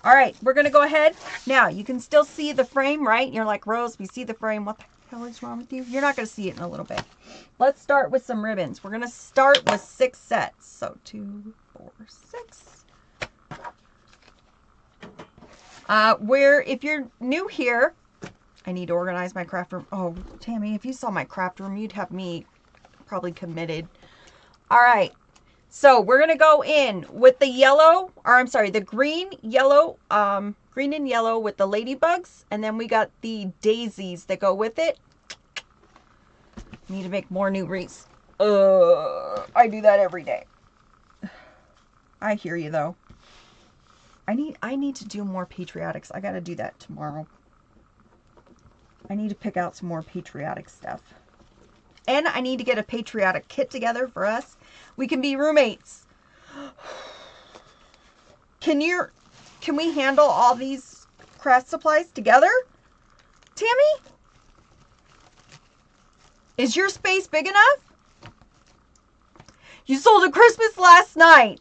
All right, we're going to go ahead. Now, you can still see the frame, right? You're like, Rose, we see the frame. What the hell is wrong with you? You're not going to see it in a little bit. Let's start with some ribbons. We're going to start with 6 sets. So 2, 4, 6. If you're new here, I need to organize my craft room. Oh, Tammy, if you saw my craft room, you'd have me probably committed. All right. So we're going to go in with the yellow, or I'm sorry, the green and yellow with the ladybugs. And then we got the daisies that go with it. Need to make more new wreaths. I do that every day. I hear you though. I need to do more patriotics. I got to do that tomorrow. I need to pick out some more patriotic stuff. And I need to get a patriotic kit together for us. We can be roommates. Can we handle all these craft supplies together? Tammy? Is your space big enough? You sold a Christmas last night.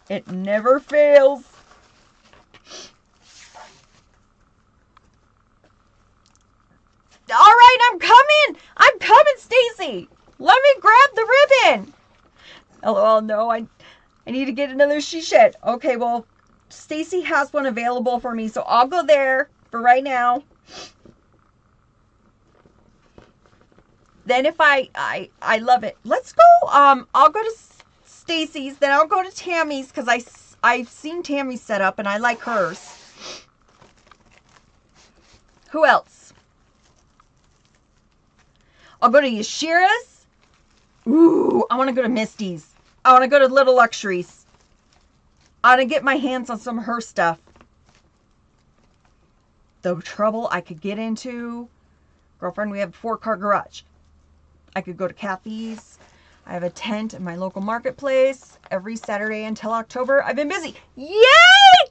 It never fails. All right, I'm coming. I'm coming, Stacy. Let me grab the ribbon. LOL, no, I need to get another she shed. Okay, well, Stacy has one available for me, so I'll go there for right now. Then if I love it. Let's go. I'll go to Stacy's, then I'll go to Tammy's because I've seen Tammy's set up and I like hers. Who else? I'll go to Yashira's. Ooh, I want to go to Misty's. I want to go to Little Luxuries. I want to get my hands on some of her stuff. The trouble I could get into. Girlfriend, we have a 4-car garage. I could go to Kathy's. I have a tent in my local marketplace every Saturday until October. I've been busy. Yay!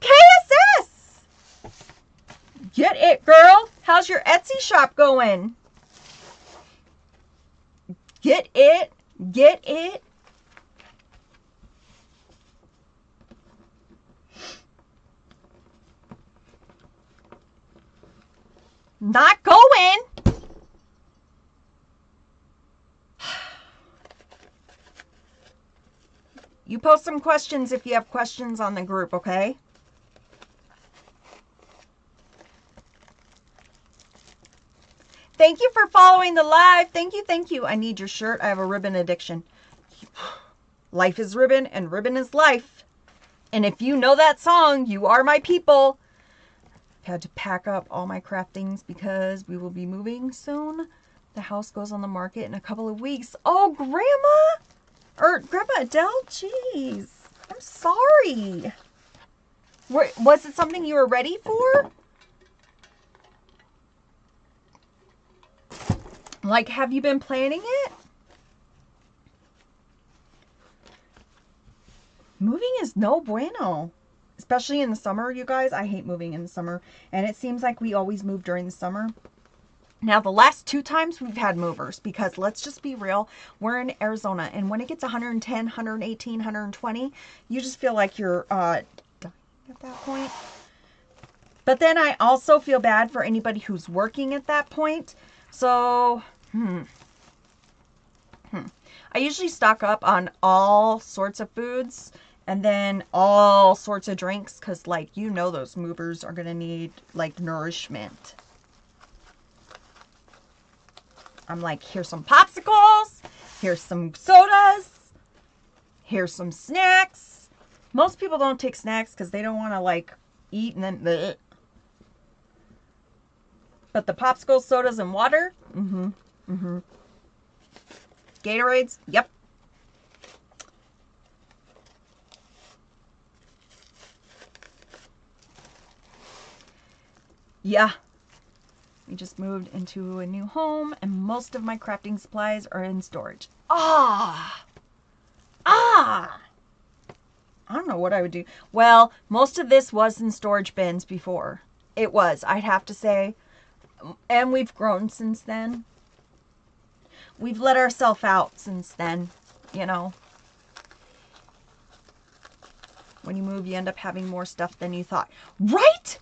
KSS! Get it, girl. How's your Etsy shop going? Get it. Get it. Not going. You post some questions if you have questions on the group, okay? Thank you for following the live. Thank you, thank you. I need your shirt. I have a ribbon addiction. Life is ribbon and ribbon is life. And if you know that song, you are my people. I've had to pack up all my craft things because we will be moving soon. The house goes on the market in a couple of weeks. Oh, Grandma! Or Grandma Adele, jeez. I'm sorry. Was it something you were ready for? Like, have you been planning it? Moving is no bueno. Especially in the summer, you guys. I hate moving in the summer. And it seems like we always move during the summer. Now, the last 2 times we've had movers because let's just be real, we're in Arizona. And when it gets 110, 118, 120, you just feel like you're dying at that point. But then I also feel bad for anybody who's working at that point. So, I usually stock up on all sorts of foods and then all sorts of drinks because, like, you know those movers are going to need, like, nourishment. I'm like, here's some popsicles, here's some sodas, here's some snacks. Most people don't take snacks because they don't want to like eat and then bleh. But the popsicles, sodas, and water, Gatorades, yep. Yeah. We just moved into a new home and most of my crafting supplies are in storage. I don't know what I would do. Well, most of this was in storage bins before. It was, I'd have to say. And we've grown since then. We've let ourselves out since then, you know. When you move, you end up having more stuff than you thought. Right?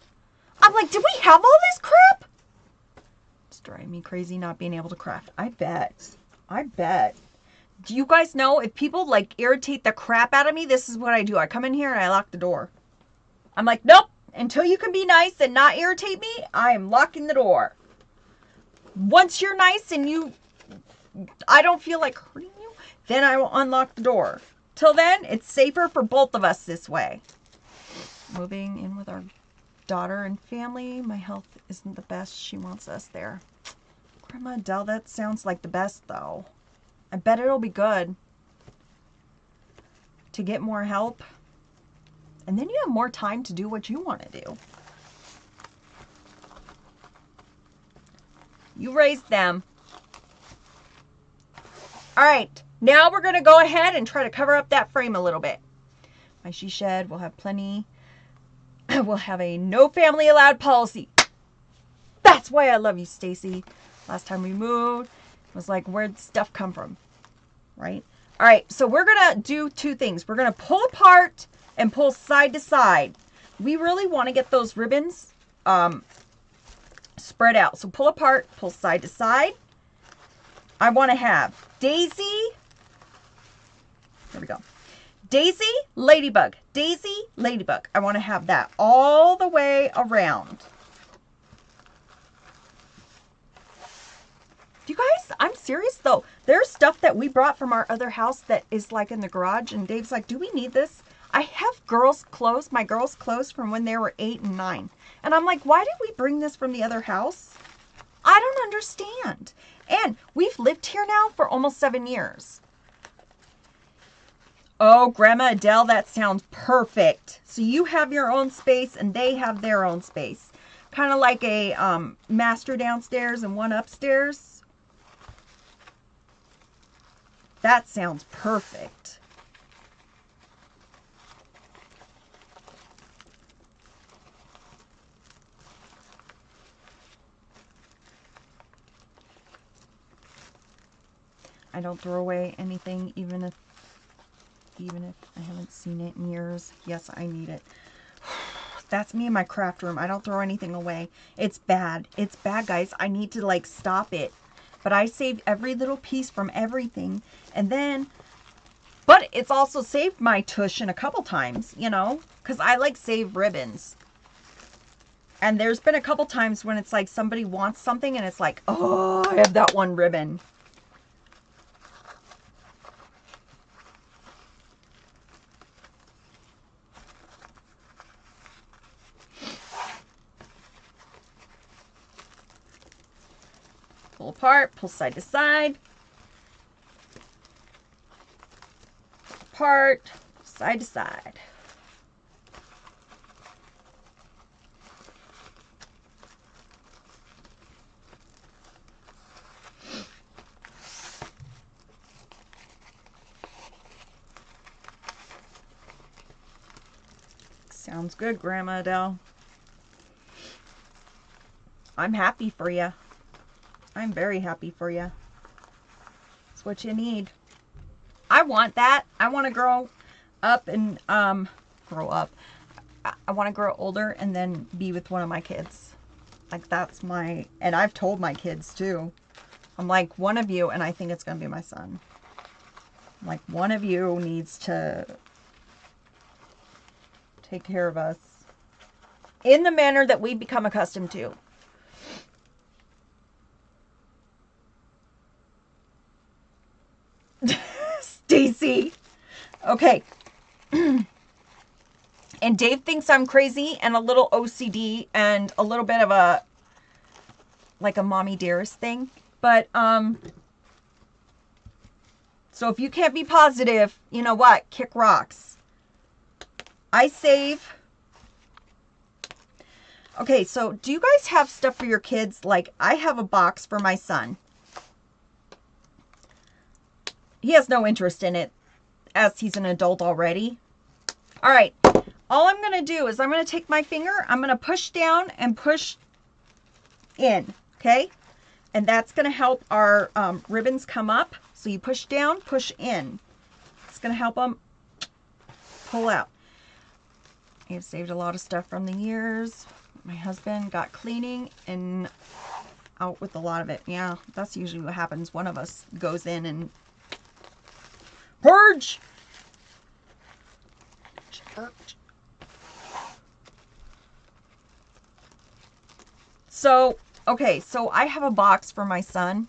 I'm like, did we have all this crap? It's driving me crazy not being able to craft. I bet. I bet. Do you guys know if people like irritate the crap out of me, this is what I do. I come in here and I lock the door. I'm like, nope. Until you can be nice and not irritate me, I am locking the door. Once you're nice and I don't feel like hurting you, then I will unlock the door. Till then, it's safer for both of us this way. Moving in with our daughter and family. My health isn't the best. She wants us there. Grandma Adele, that sounds like the best though. I bet it'll be good to get more help. And then you have more time to do what you want to do. You raised them. All right, now we're going to go ahead and try to cover up that frame a little bit. My she shed will have plenty. We'll have a no family allowed policy. That's why I love you, Stacy. Last time we moved, it was like, where'd stuff come from? Right? All right, so we're going to do two things. We're going to pull apart and pull side to side. We really want to get those ribbons spread out. So pull apart, pull side to side. I want to have Daisy. Here we go. Daisy, ladybug. Daisy, ladybug. I want to have that all the way around. You guys, I'm serious though. There's stuff that we brought from our other house that is like in the garage. And Dave's like, do we need this? I have girls' clothes, my girls' clothes from when they were 8 and 9. And I'm like, why did we bring this from the other house? I don't understand. And we've lived here now for almost 7 years. Oh, Grandma Adele, that sounds perfect. So you have your own space and they have their own space. Kind of like a master downstairs and one upstairs. That sounds perfect. I don't throw away anything, even if I haven't seen it in years. Yes, I need it. That's me in my craft room. I don't throw anything away. It's bad. It's bad, guys. I need to like stop it. But I save every little piece from everything. And then, but it's also saved my tuition a couple times, you know, because I like save ribbons. And there's been a couple times when it's like somebody wants something and it's like, oh, I have that one ribbon. Pull apart, pull side to side. Apart, side to side. Sounds good, Grandma Adele. I'm happy for you. I'm very happy for you. It's what you need. I want that. I want to grow up and grow up. I want to grow older and then be with one of my kids. Like that's my, and I've told my kids too. I'm like, one of you, and I think it's going to be my son. I'm like, one of you needs to take care of us in the manner that we become accustomed to. Stacy. Okay. And Dave thinks I'm crazy and a little OCD and a little bit of a, like a mommy dearest thing. But, so if you can't be positive, you know what? Kick rocks. I save. Okay, so do you guys have stuff for your kids? Like, I have a box for my son. He has no interest in it as he's an adult already. All right. All I'm going to do is I'm going to take my finger. I'm going to push down and push in. Okay. And that's going to help our ribbons come up. So you push down, push in. It's going to help them pull out. I've saved a lot of stuff from the years. My husband got cleaning and out with a lot of it. Yeah, that's usually what happens. One of us goes in and purge. Purge. So, okay, so I have a box for my son.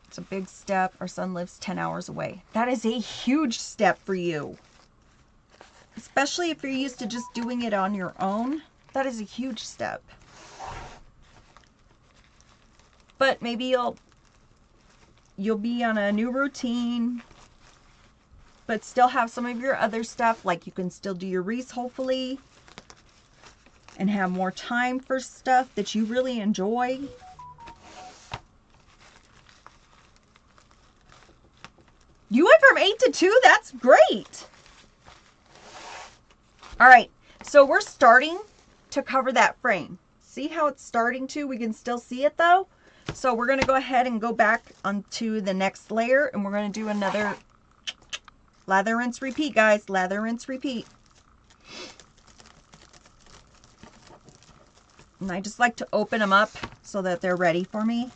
It's a big step. Our son lives 10 hours away. That is a huge step for you. Especially if you're used to just doing it on your own. That is a huge step. But maybe you'll be on a new routine, but still have some of your other stuff. Like you can still do your wreaths, hopefully, and have more time for stuff that you really enjoy. You went from 8 to 2? That's great. All right, so we're starting to cover that frame. See how it's starting to? We can still see it though. So we're going to go ahead and go back onto the next layer, and we're going to do another lather, rinse, repeat, guys. Lather, rinse, repeat. And I just like to open them up so that they're ready for me.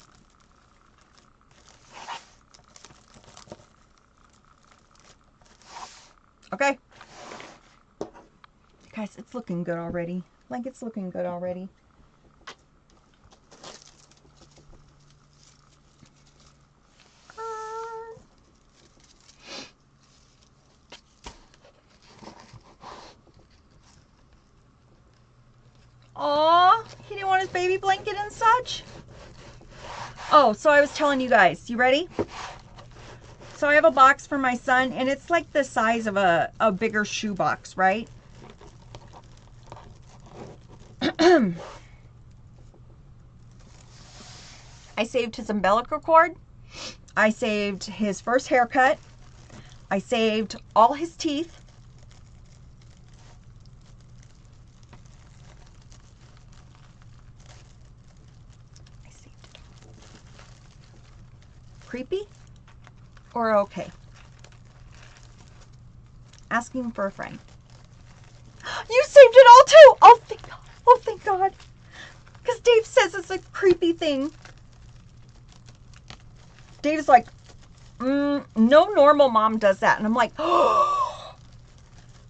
Okay. Guys, it's looking good already. Like, it's looking good already. Aw, he didn't want his baby blanket and such. Oh, so I was telling you guys, you ready? So I have a box for my son, and it's like the size of a bigger shoebox, right? I saved his umbilical cord. I saved his first haircut. I saved all his teeth. I saved it all. Creepy or okay? Asking for a friend. You saved it all too! Oh, thank God. Oh, thank God. Because Dave says it's a creepy thing. Dave's like, no normal mom does that. And I'm like, oh,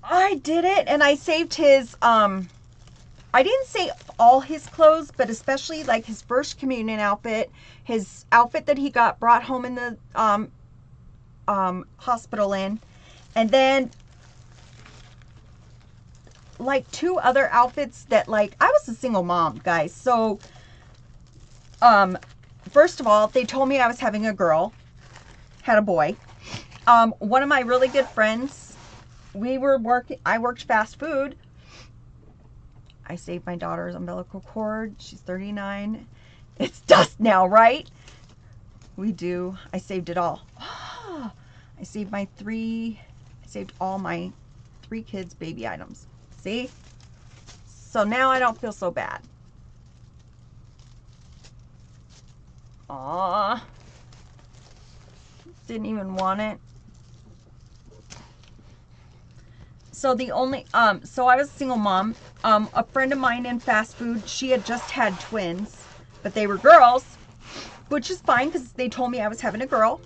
I did it. And I saved his, I didn't save all his clothes, but especially like his first communion outfit, his outfit that he got brought home in the hospital in, and then like 2 other outfits that, like, I was a single mom, guys. So, first of all, they told me I was having a girl, had a boy. One of my really good friends, I worked fast food. I saved my daughter's umbilical cord. She's 39. It's dust now, right? We do. I saved it all. I saved all my 3 kids' baby items. See? So now I don't feel so bad. Aw. Didn't even want it. So the only, so I was a single mom. A friend of mine in fast food, she had just had twins, but they were girls, which is fine because they told me I was having a girl.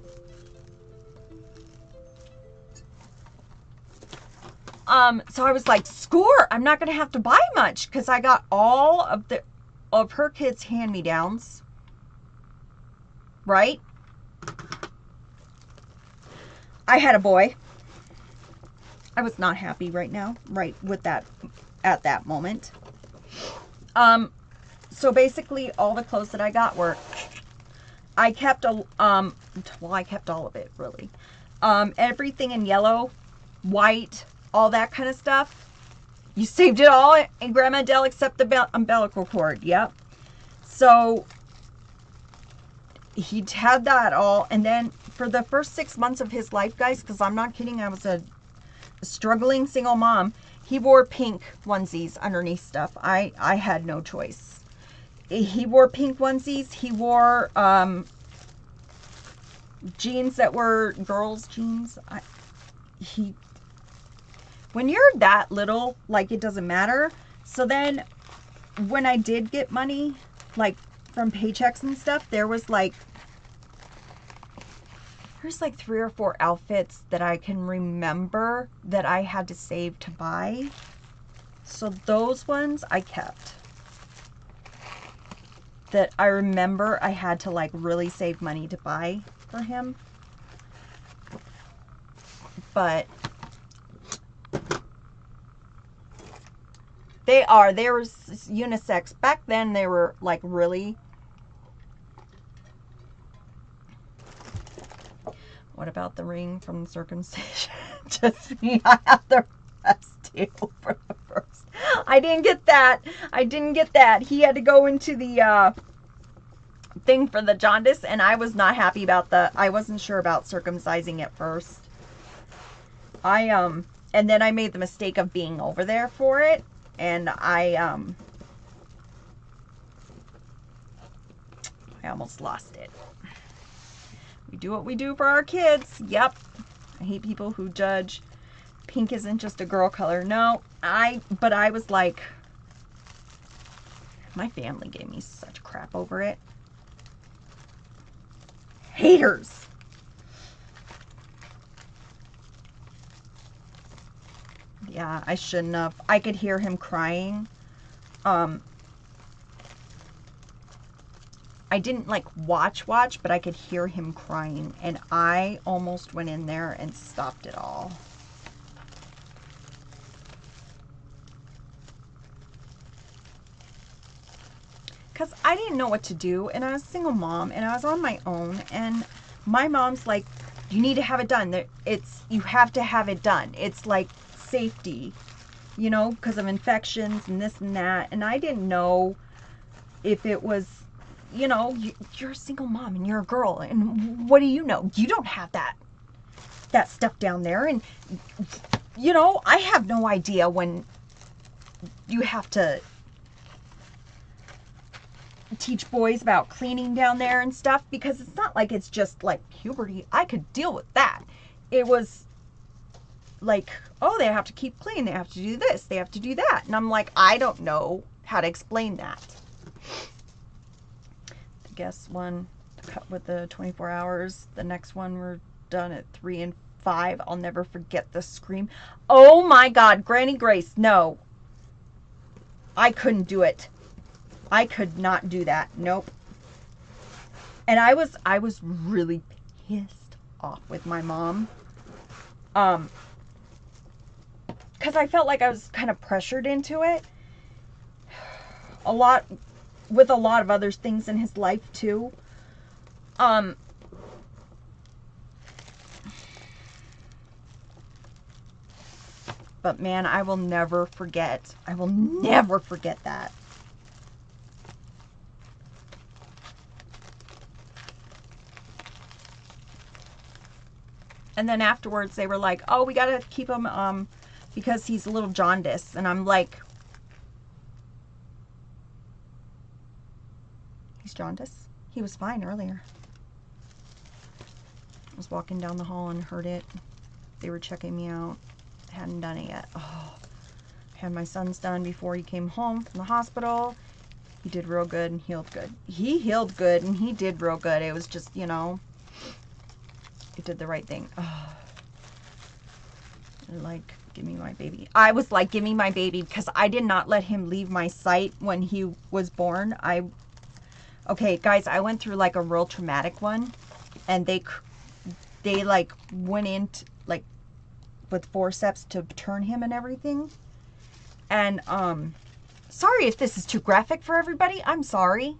So I was like, score, I'm not going to have to buy much because I got all of her kids' hand-me-downs, right? I had a boy. I was not happy right now, right with that, at that moment. So basically all the clothes that I got were, I kept well, I kept all of it really. Everything in yellow, white, all that kind of stuff. You saved it all in Grandma Dell except the umbilical cord. Yep. So he had that all. And then for the first 6 months of his life, guys, because I'm not kidding, I was a struggling single mom, he wore pink onesies underneath stuff. I had no choice. He wore pink onesies. He wore jeans that were girls' jeans. When you're that little, like, it doesn't matter. So then when I did get money, like from paychecks and stuff, there's like 3 or 4 outfits that I can remember that I had to save to buy. So those ones I kept. That I remember I had to like really save money to buy for him. But they were unisex. Back then they were like really. What about the ring from the circumcision? Just me, I have the rest too for the first. I didn't get that. He had to go into the thing for the jaundice, and I was not happy about I wasn't sure about circumcising at first. And then I made the mistake of being over there for it, and I almost lost it. We do what we do for our kids. Yep. I hate people who judge pink isn't just a girl color. No, but I was like, my family gave me such crap over it. Haters. Yeah, I shouldn't have. I could hear him crying. I didn't like watch, but I could hear him crying, and I almost went in there and stopped it all. Because I didn't know what to do, and I was a single mom, and I was on my own, and my mom's like, you need to have it done. You have to have it done. It's like safety, you know, because of infections and this and that, and I didn't know if it was, you know, you're a single mom and you're a girl, and what do you know? You don't have that stuff down there, and you know, I have no idea when you have to teach boys about cleaning down there and stuff, because it's not like it's just like puberty. I could deal with that. It was like, oh, they have to keep clean, they have to do this, they have to do that, and I'm like, I don't know how to explain that. The guest one cut with the 24 hours. The next one we're done at 3 and 5. I'll never forget the scream. Oh my God, Granny Grace, no. I couldn't do it. I could not do that. Nope. And I was really pissed off with my mom. Because I felt like I was kind of pressured into it. With a lot of other things in his life too. But man, I will never forget that. And then afterwards they were like, oh, we gotta keep him because he's a little jaundiced. And I'm like, he's jaundiced? He was fine earlier. I was walking down the hall and heard it. They were checking me out. Hadn't done it yet. Oh, had my son's done before he came home from the hospital. He did real good and healed good. He healed good and he did real good. It was just, you know, it did the right thing. Oh. Like, give me my baby. I was like, give me my baby, because I did not let him leave my sight when he was born. Okay, guys, I went through like a real traumatic one, and they like went in like with forceps to turn him and everything. And sorry if this is too graphic for everybody. I'm sorry.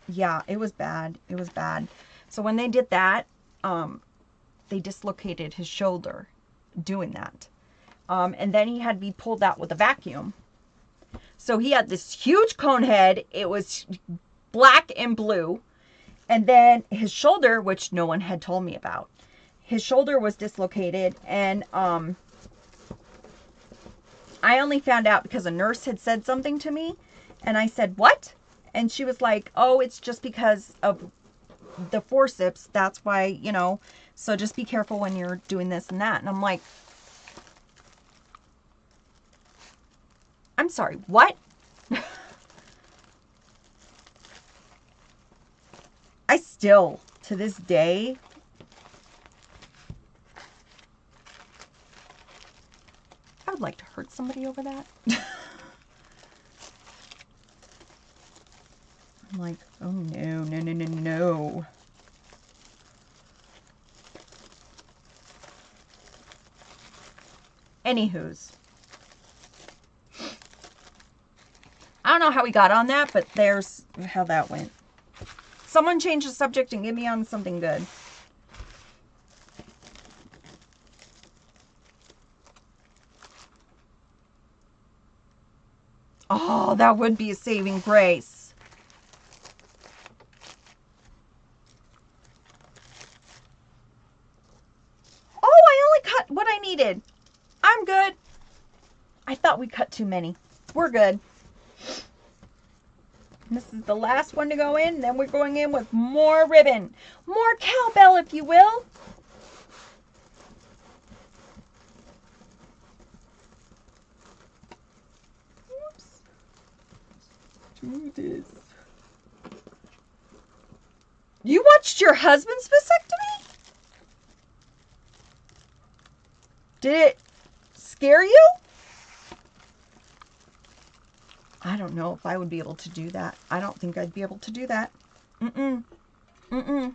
Yeah, it was bad. It was bad. So when they did that, they dislocated his shoulder doing that. And then he had to be pulled out with a vacuum. So he had this huge cone head. It was black and blue. And then his shoulder, which no one had told me about, his shoulder was dislocated. And I only found out because a nurse had said something to me. And I said, what? And she was like, oh, it's just because of the forceps. That's why, you know, so just be careful when you're doing this and that. And I'm like, I'm sorry, what? I still, to this day, I would like to hurt somebody over that. I'm like, oh no, no, no, no, no. Anywho's. I don't know how we got on that, but there's how that went. Someone change the subject and get me on something good. Oh, that would be a saving grace. Oh, I only cut what I needed. I'm good. I thought we cut too many. We're good. This is the last one to go in. Then we're going in with more ribbon. More cowbell, if you will. Oops. Do this. You watched your husband's vasectomy? Did it scare you? I don't know if I would be able to do that. I don't think I'd be able to do that. Mm-mm. Mm-mm.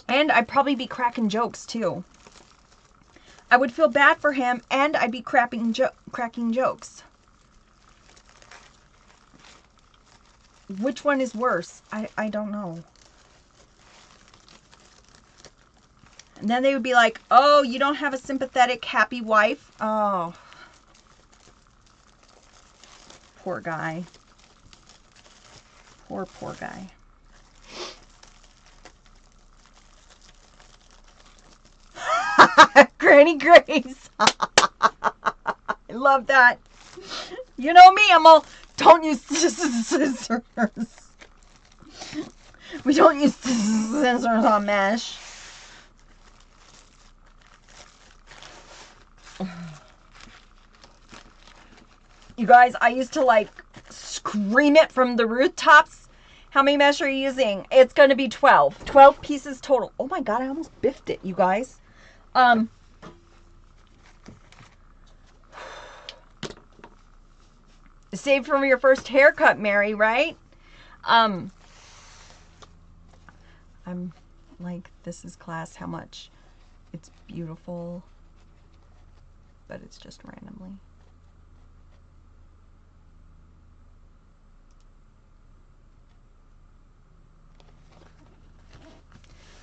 And I'd probably be cracking jokes, too. I would feel bad for him, and I'd be cracking jokes. Which one is worse? I don't know. And then they would be like, oh, you don't have a sympathetic, happy wife? Oh. Poor guy. Poor guy. Granny Grace. I love that. You know me, I'm all, don't use scissors. We don't use scissors on mesh. You guys, I used to like scream it from the rooftops. How many mesh are you using? It's going to be 12. 12 pieces total. Oh my God, I almost biffed it, you guys. Saved from your first haircut, Mary, right? I'm like, this is class, how much? It's beautiful, but it's just randomly.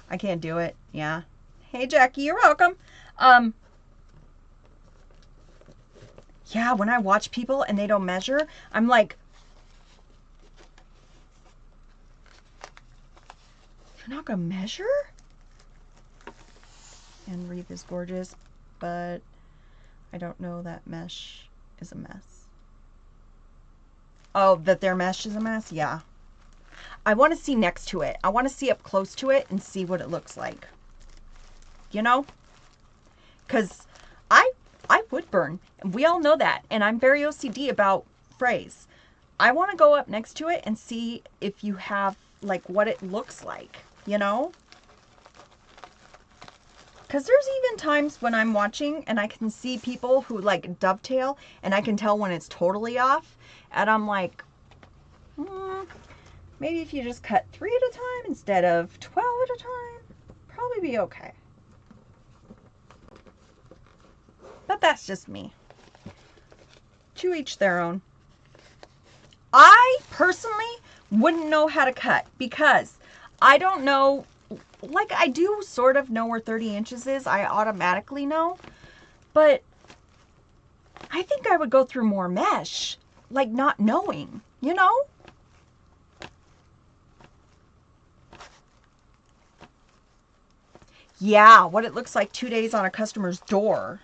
I can't do it. Yeah. Hey, Jackie, you're welcome. Yeah, when I watch people and they don't measure, I'm like, you're not going to measure? And wreath is gorgeous, but I don't know that mesh is a mess. Oh, that their mesh is a mess? Yeah. I want to see next to it. I want to see up close to it and see what it looks like. You know? Because I would burn. We all know that. And I'm very OCD about frays. I want to go up next to it and see if you have, like, what it looks like. You know? Because there's even times when I'm watching and I can see people who like dovetail and I can tell when it's totally off. And I'm like, maybe if you just cut 3 at a time instead of 12 at a time, probably be okay. But that's just me. To each their own. I personally wouldn't know how to cut because I don't know, like I do sort of know where 30 inches is. I automatically know, but I think I would go through more mesh, like not knowing, you know? Yeah, what it looks like 2 days on a customer's door.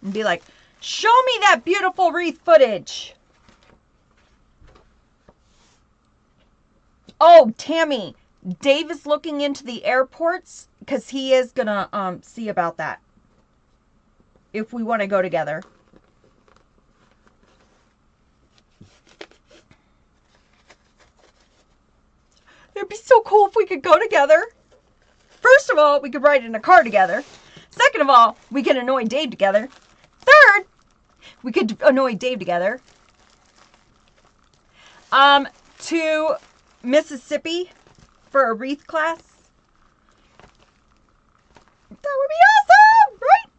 And be like, show me that beautiful wreath footage. Oh, Tammy, Dave is looking into the airports because he is gonna see about that. If we want to go together. It'd be so cool if we could go together. First of all, we could ride in a car together. Second of all, we could annoy Dave together. Third, we could annoy Dave together. To Mississippi for a wreath class. That would be awesome, right?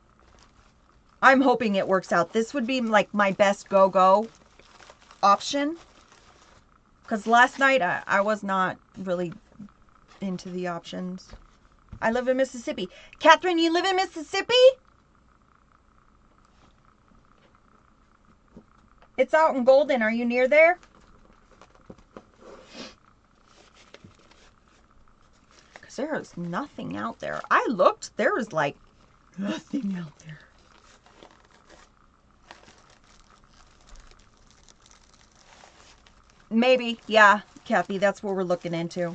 I'm hoping it works out. This would be like my best go-go option. Because last night I was not really into the options. I live in Mississippi. Catherine, you live in Mississippi? It's out in Golden. Are you near there? Because there is nothing out there. I looked. There was like nothing out there. Maybe. Yeah, Kathy, that's what we're looking into.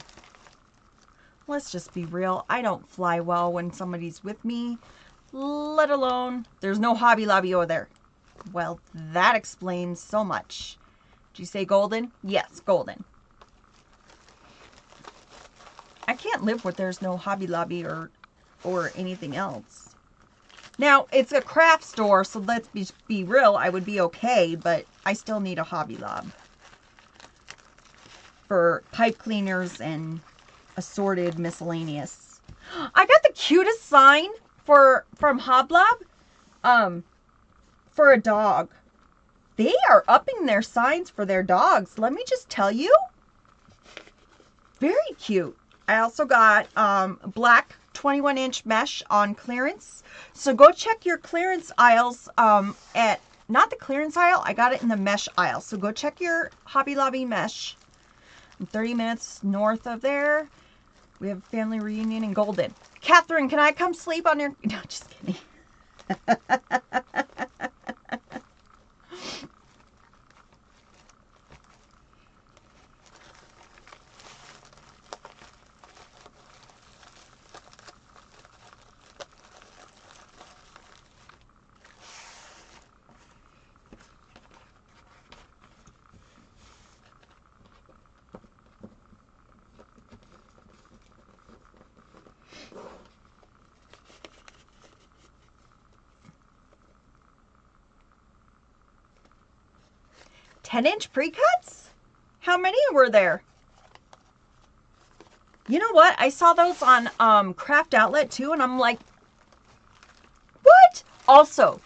Let's just be real. I don't fly well when somebody's with me, let alone there's no Hobby Lobby over there. Well, that explains so much. Did you say Golden? Yes, Golden. I can't live where there's no Hobby Lobby or anything else. Now, it's a craft store, so let's be real. I would be okay, but I still need a Hobby Lobby for pipe cleaners and assorted miscellaneous. I got the cutest sign from Hoblob for a dog. They are upping their signs for their dogs. Let me just tell you. Very cute. I also got black 21-inch mesh on clearance. So go check your clearance aisles at, not the clearance aisle, I got it in the mesh aisle. So go check your Hobby Lobby mesh. 30 minutes north of there, we have a family reunion in Golden. Catherine, can I come sleep on your... No, just kidding. 10-inch pre-cuts? How many were there? You know what? I saw those on Craft Outlet too, and I'm like, what? Also,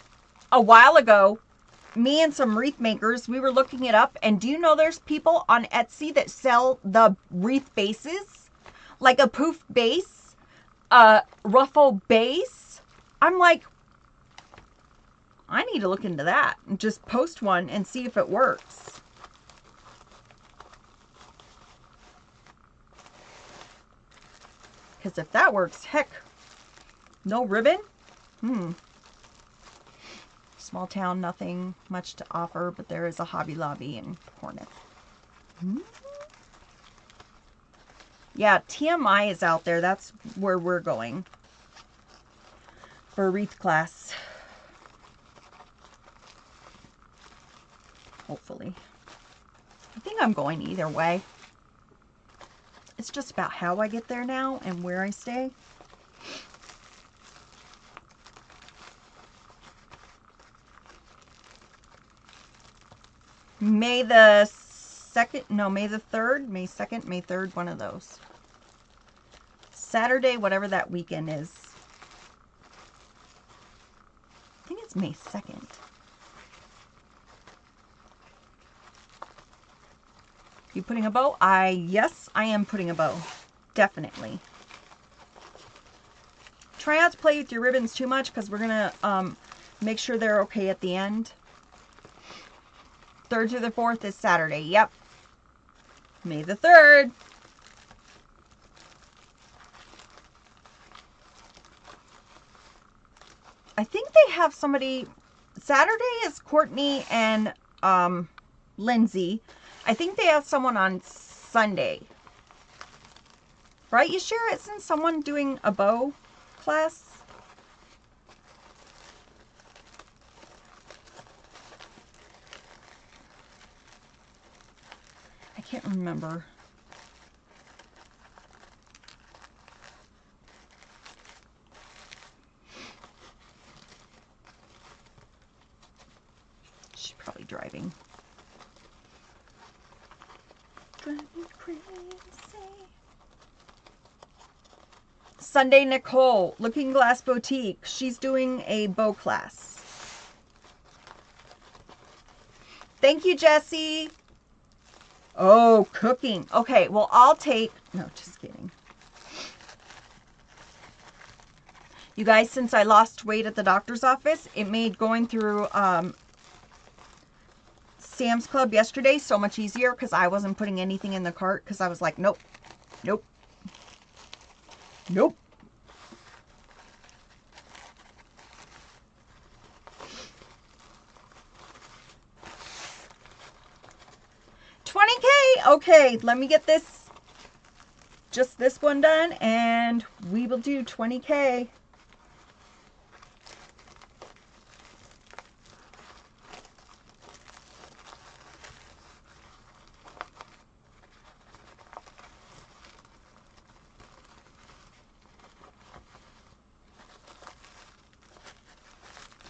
a while ago, me and some wreath makers, we were looking it up, and do you know there's people on Etsy that sell the wreath bases? Like a poof base, a ruffle base. I'm like, I need to look into that and just post one and see if it works. Because if that works, heck, no ribbon? Small town, nothing much to offer, but there is a Hobby Lobby in Hornet. Yeah, TMI is out there. That's where we're going for a wreath class. Hopefully. I think I'm going either way. It's just about how I get there now and where I stay. May the 2nd, no, May the 3rd, May 2nd, May 3rd, one of those. Saturday, whatever that weekend is. I think it's May 2nd. You putting a bow? Yes, I am putting a bow. Definitely. Try not to play with your ribbons too much because we're going to make sure they're okay at the end. 3rd through the 4th is Saturday. Yep. May the 3rd. I think they have somebody. Saturday is Courtney and Lindsay. I think they have someone on Sunday. Right, Yashira? Isn't someone doing a bow class? I can't remember. She's probably driving. Drive me crazy. Sunday, Nicole, Looking Glass Boutique. She's doing a bow class. Thank you, Jessie. Oh, cooking. Okay, well, I'll take... No, just kidding. You guys, since I lost weight at the doctor's office, it made going through Sam's Club yesterday so much easier because I wasn't putting anything in the cart because I was like, nope, nope, nope. $20K. Okay, let me get this, just this one done, and we will do $20K.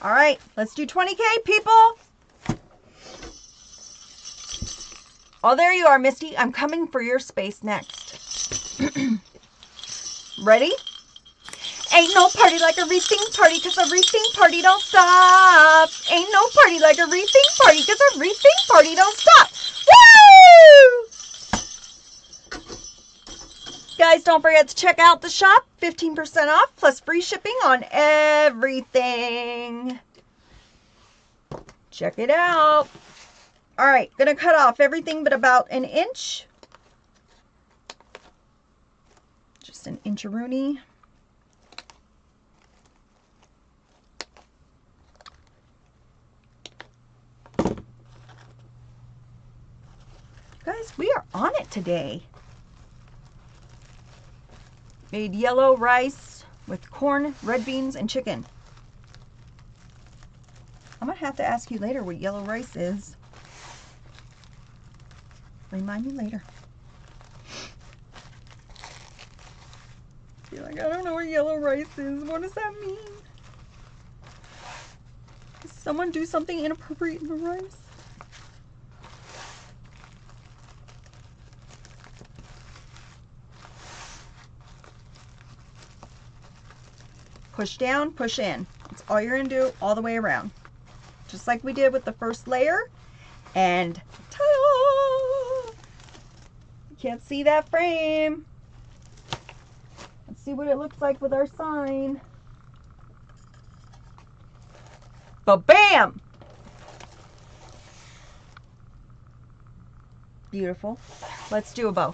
All right, let's do 20K, people. Oh, there you are, Misty. I'm coming for your space next. Ready? Ain't no party like a rethink party, cause a rethink party don't stop. Ain't no party like a rethink party, cause a rethink party don't stop. Woo! Guys, don't forget to check out the shop. 15% off plus free shipping on everything. Check it out. All right, gonna cut off everything but about an inch. Just an inch-a-rooney. Guys, we are on it today. Made yellow rice with corn, red beans, and chicken. I'm gonna have to ask you later what yellow rice is. Remind me later. You're like, I don't know what yellow rice is. What does that mean? Did someone do something inappropriate in the rice? Push down, push in. That's all you're gonna do all the way around. Just like we did with the first layer. And ta-da! You can't see that frame. Let's see what it looks like with our sign. Ba-bam! Beautiful. Let's do a bow.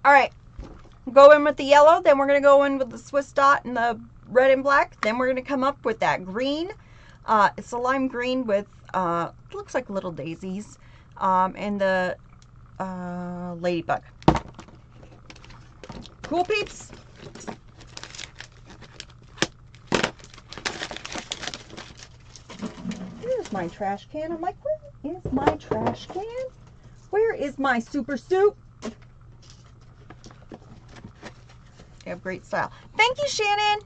All right, go in with the yellow, then we're going to go in with the Swiss dot and the red and black. Then we're going to come up with that green. It's a lime green with, looks like little daisies, and the ladybug. Cool, peeps? Here's my trash can. I'm like, where is my trash can? Where is my super soup? You have great style. Thank you, Shannon.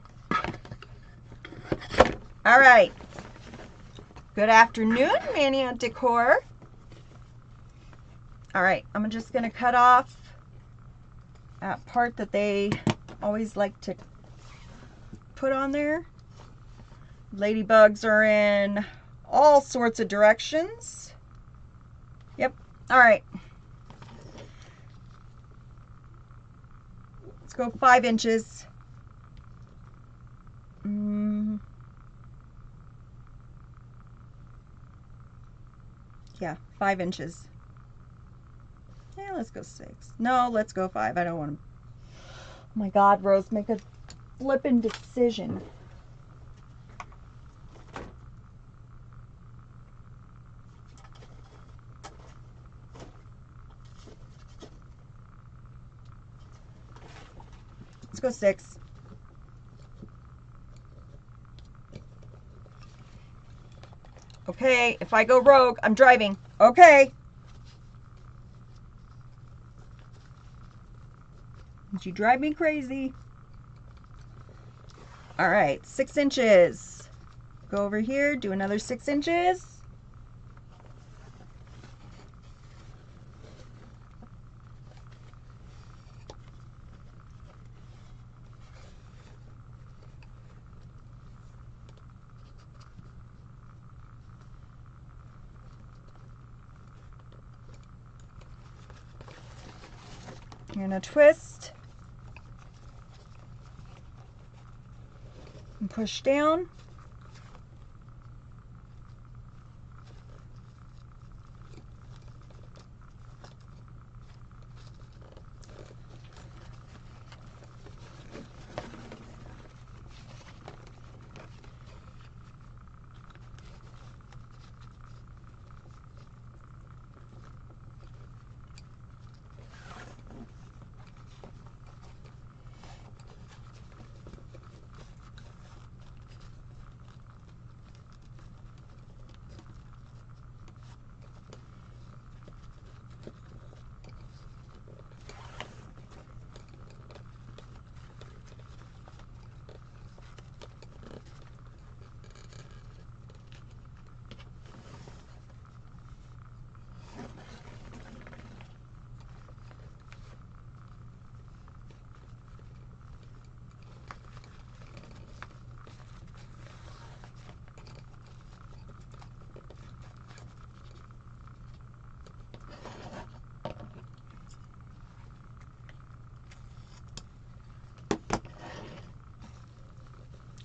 All right. Good afternoon, Mania Decor. All right, I'm just going to cut off that part that they always like to put on there. Ladybugs are in all sorts of directions. Yep. All right. Let's go 5 inches. Yeah, 5 inches. Yeah, let's go 6. No, let's go 5. I don't want to. Oh my God, Rose, make a flippin' decision. Let's go 6. Okay, if I go rogue, I'm driving. Okay. Did you drive me crazy? All right, 6 inches. Go over here, do another 6 inches. You're gonna twist and push down.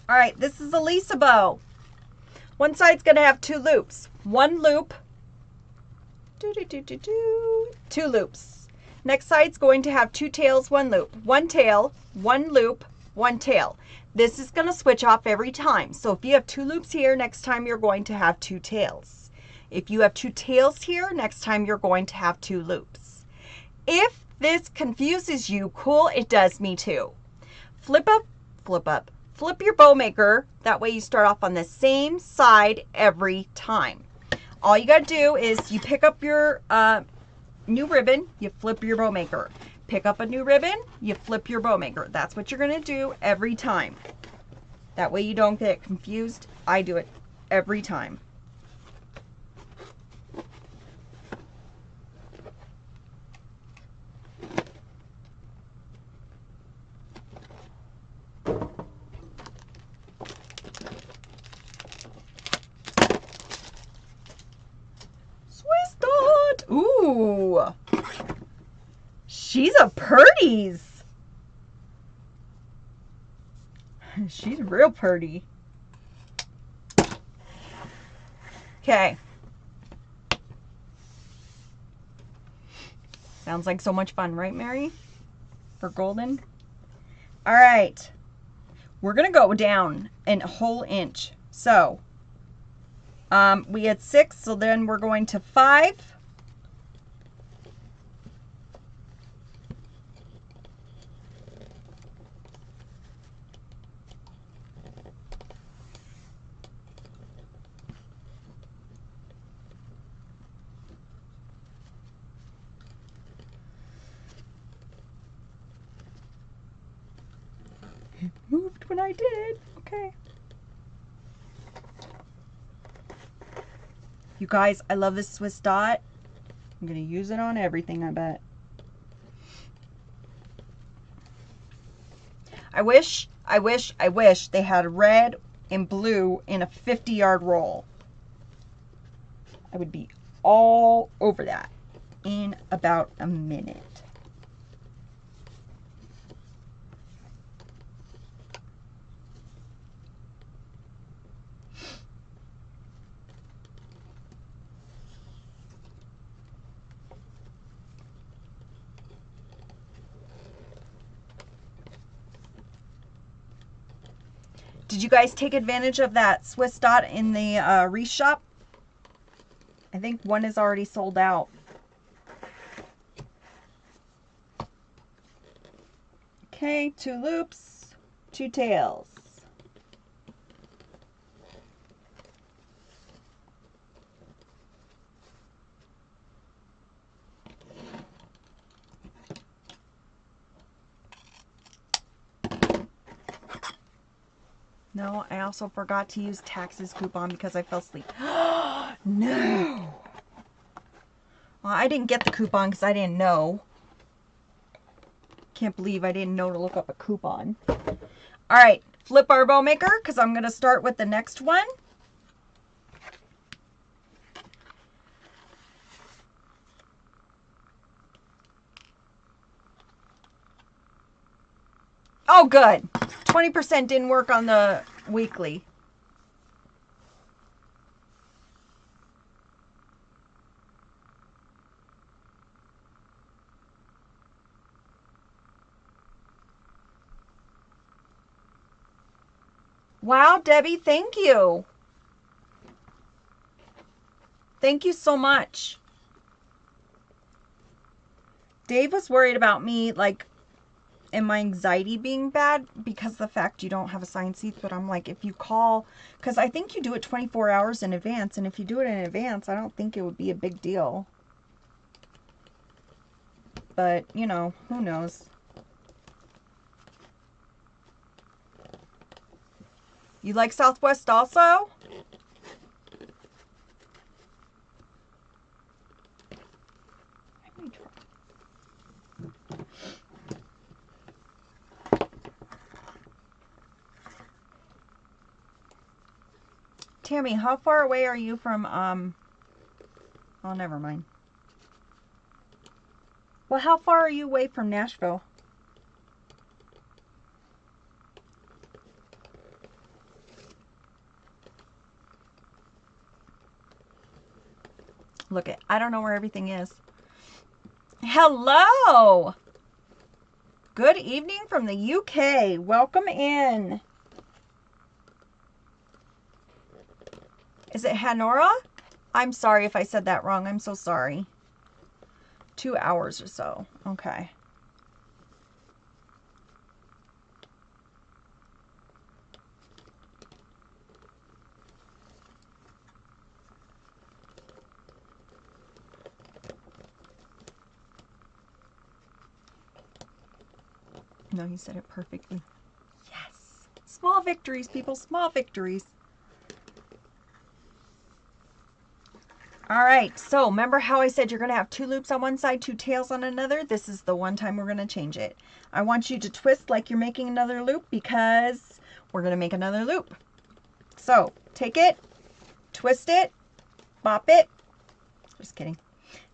All right, this is a Lisa bow. One side's going to have 2 loops. 1 loop, 2 loops. Next side's going to have 2 tails, 1 loop. 1 tail, 1 loop, 1 tail. This is going to switch off every time. So if you have 2 loops here, next time you're going to have 2 tails. If you have 2 tails here, next time you're going to have 2 loops. If this confuses you, cool, it does me too. Flip up, flip up. Flip your bow maker. That way you start off on the same side every time. All you got to do is you pick up your new ribbon, you flip your bow maker. Pick up a new ribbon, you flip your bow maker. That's what you're going to do every time. That way you don't get confused. I do it every time. Ooh, she's a purties. She's real pretty. Okay. Sounds like so much fun, right, Mary? For golden. All right. We're going to go down a whole inch. So we had 6, so then we're going to 5. It moved when I did. Okay. You guys, I love this Swiss dot. I'm going to use it on everything, I bet. I wish they had red and blue in a 50-yard roll. I would be all over that in about a minute. Did you guys take advantage of that Swiss dot in the wreath shop? I think one is already sold out. Okay, 2 loops, 2 tails. No, I also forgot to use taxes coupon because I fell asleep. No! Well, I didn't get the coupon because I didn't know. Can't believe I didn't know to look up a coupon. All right, flip our bow maker because I'm going to start with the next one. Oh, good. 20% didn't work on the weekly. Wow, Debbie, thank you. Thank you so much. Dave was worried about me, like, and my anxiety being bad because of the fact you don't have assigned seats, but I'm like, if you call, because I think you do it 24 hours in advance, and if you do it in advance, I don't think it would be a big deal. But, you know, who knows? You like Southwest also? Tammy, how far away are you from, oh, never mind. Well, how far are you away from Nashville? Look it, I don't know where everything is. Hello! Good evening from the UK. Welcome in. Is it Hanora? I'm sorry if I said that wrong. I'm so sorry. 2 hours or so. Okay. No, you said it perfectly. Yes. Small victories, people. Small victories. All right. So remember how I said you're going to have 2 loops on one side, 2 tails on another? This is the one time we're going to change it. I want you to twist like you're making another loop because we're going to make another loop. So take it, twist it, bop it. Just kidding.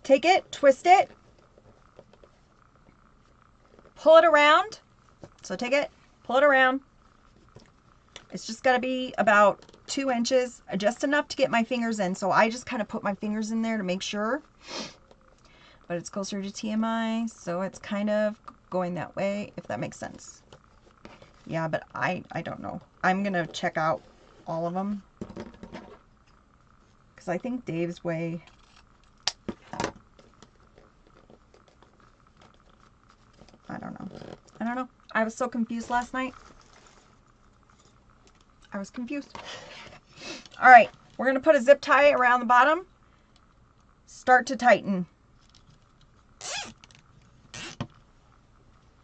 Take it, twist it, pull it around. So take it, pull it around. It's just got to be about 2 inches, just enough to get my fingers in. So I just kind of put my fingers in there to make sure. But it's closer to TMI, so it's kind of going that way, if that makes sense. Yeah, but I don't know. I'm going to check out all of them. Because I think Dave's way... I don't know. I don't know. I was so confused last night. I was confused. All right. We're going to put a zip tie around the bottom. Start to tighten.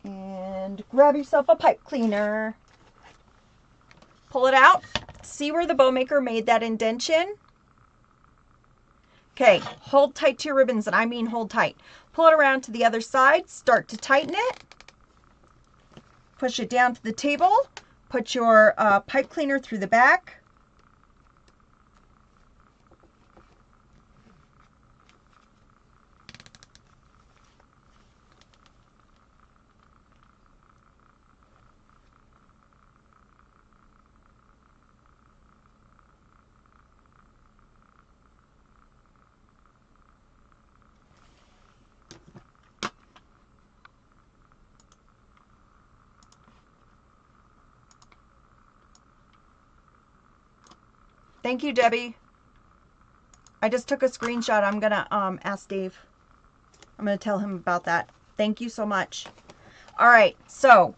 And grab yourself a pipe cleaner. Pull it out. See where the bow maker made that indentation? Okay, hold tight to your ribbons, and I mean hold tight. Pull it around to the other side. Start to tighten it. Push it down to the table. Put your pipe cleaner through the back. Thank you, Debbie. I just took a screenshot. I'm going to ask Dave. I'm going to tell him about that. Thank you so much. All right, so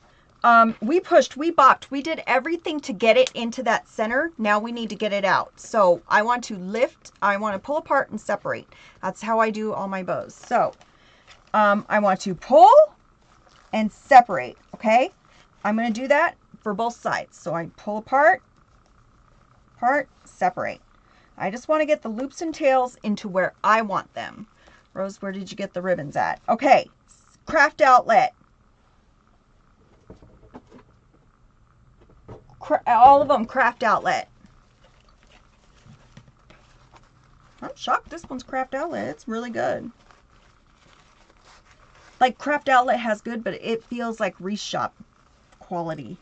we pushed, we bopped, we did everything to get it into that center. Now we need to get it out. So I want to lift, I want to pull apart and separate. That's how I do all my bows. So I want to pull and separate, okay? I'm going to do that for both sides. So I pull apart, separate. I just want to get the loops and tails into where I want them. Rose, where did you get the ribbons at? Okay, craft outlet. All of them craft outlet. I'm shocked this one's craft outlet. It's really good. Like craft outlet has good, but it feels like Reese Shop quality.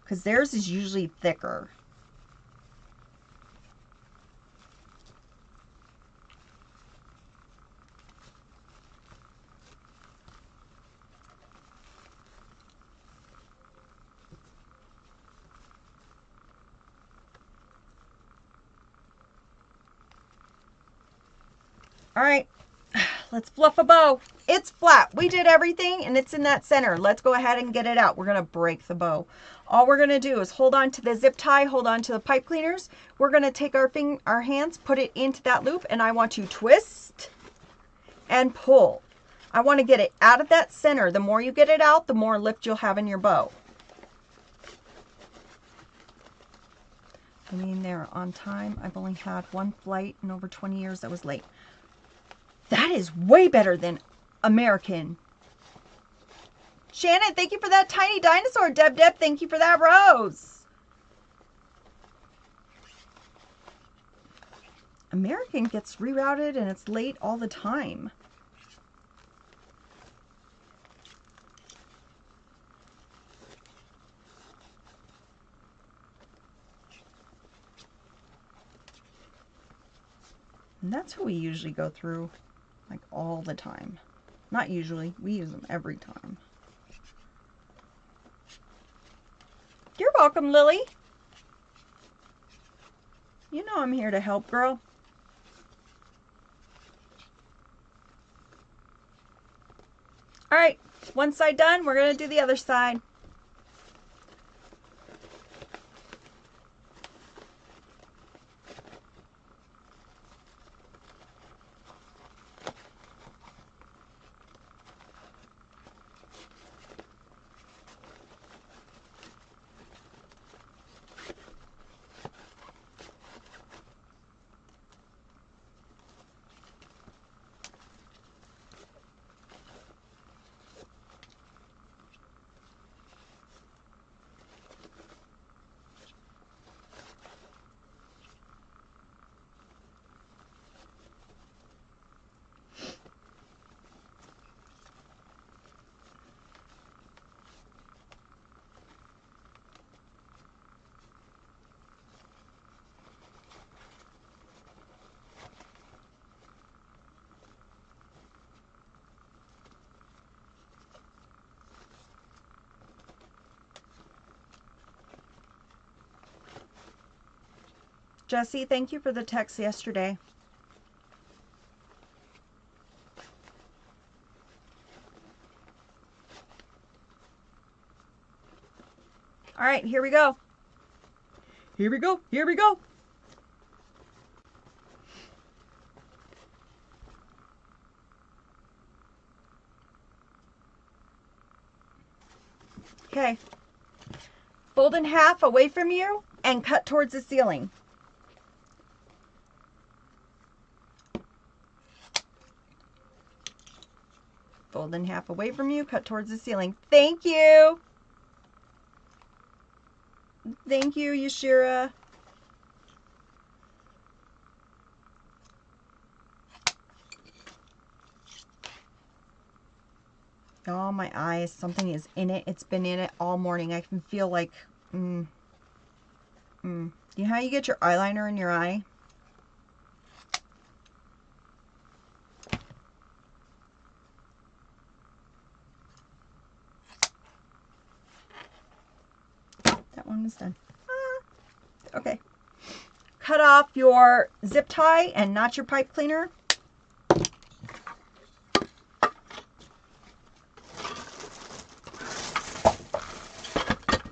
Because theirs is usually thicker. All right, let's fluff a bow. It's flat. We did everything and it's in that center. Let's go ahead and get it out. We're going to break the bow. All we're going to do is hold on to the zip tie, hold on to the pipe cleaners. We're going to take our hands, put it into that loop, and I want to twist and pull. I want to get it out of that center. The more you get it out, the more lift you'll have in your bow. I mean, they're on time. I've only had one flight in over 20 years that was late. That is way better than American. Shannon, thank you for that tiny dinosaur. Deb, thank you for that rose. American gets rerouted and it's late all the time. And that's who we usually go through, like all the time. Not usually, we use them every time. You're welcome, Lily. You know I'm here to help, girl. All right, one side done. We're going to do the other side. Jesse, thank you for the text yesterday. All right, here we go. Here we go. Here we go. Okay. Fold in half away from you and cut towards the ceiling. Fold in half away from you, cut towards the ceiling. Thank you. Thank you, Yashira. Oh, my eyes. Something is in it. It's been in it all morning. I can feel like, You know how you get your eyeliner in your eye? That one is done. Okay. Cut off your zip tie and not your pipe cleaner.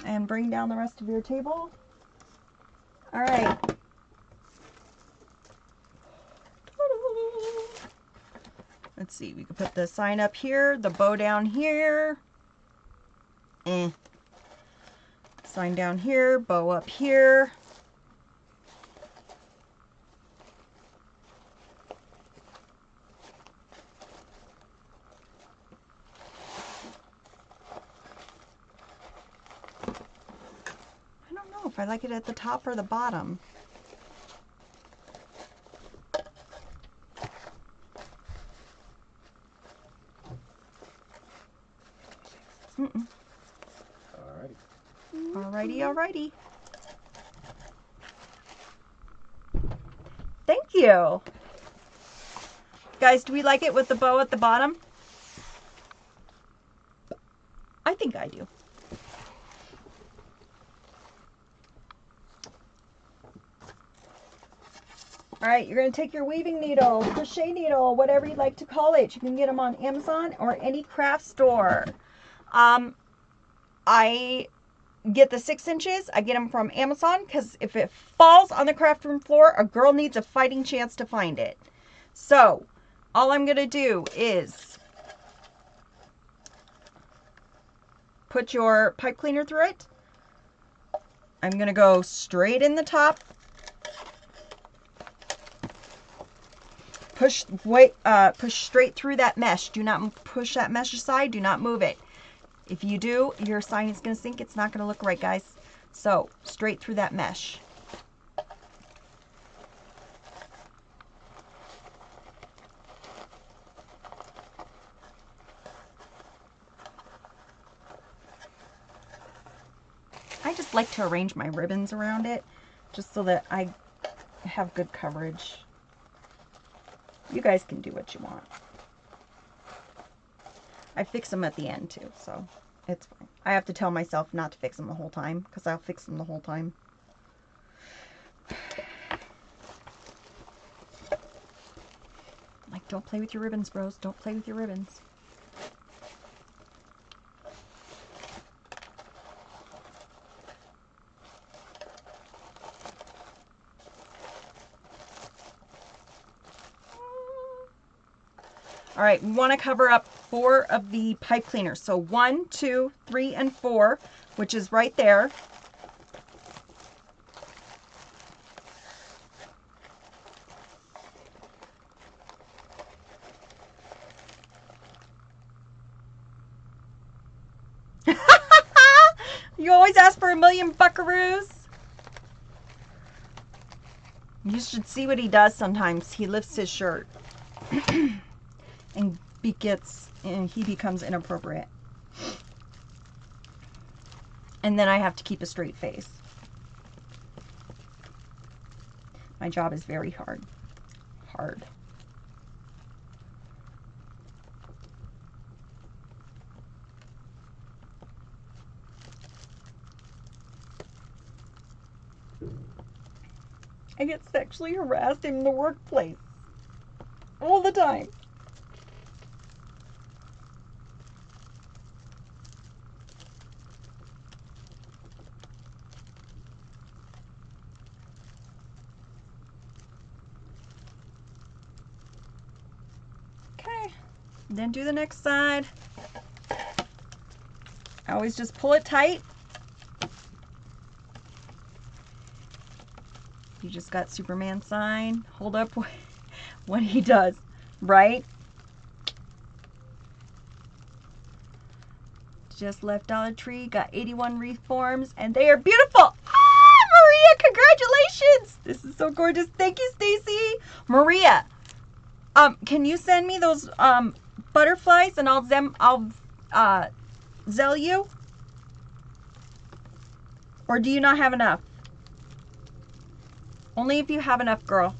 And bring down the rest of your table. All right. Let's see, we can put the sign up here, the bow down here. Sign down here, bow up here. I don't know if I like it at the top or the bottom. Alrighty, alrighty. Thank you. Guys, do we like it with the bow at the bottom? I think I do. All right, you're going to take your weaving needle, crochet needle, whatever you'd like to call it. You can get them on Amazon or any craft store. I get the 6 inches. I get them from Amazon because if it falls on the craft room floor, a girl needs a fighting chance to find it. So all I'm going to do is put your pipe cleaner through it. I'm going to go straight in the top. Push straight through that mesh. Do not push that mesh aside. Do not move it. If you do, your sign is going to sink. It's not going to look right, guys. So, straight through that mesh. I just like to arrange my ribbons around it, just so that I have good coverage. You guys can do what you want. I fix them at the end too, so it's fine. I have to tell myself not to fix them the whole time, because I'll fix them the whole time. Like, don't play with your ribbons, bros. Don't play with your ribbons. All right, we want to cover up 4 of the pipe cleaners. So 1, 2, 3, and 4, which is right there. You always ask for a million buckaroos. You should see what he does sometimes. He lifts his shirt. And he becomes inappropriate. And then I have to keep a straight face. My job is very hard. Hard. I get sexually harassed in the workplace all the time. Okay, then do the next side. I always just pull it tight. You just got Superman sign. Hold up what he does, right? Just left Dollar Tree, got 81 wreath forms, and they are beautiful. Ah, Maria, congratulations! This is so gorgeous. Thank you, Stacy. Maria, can you send me those butterflies, and I'll Zell you? Or do you not have enough? Only if you have enough, girl.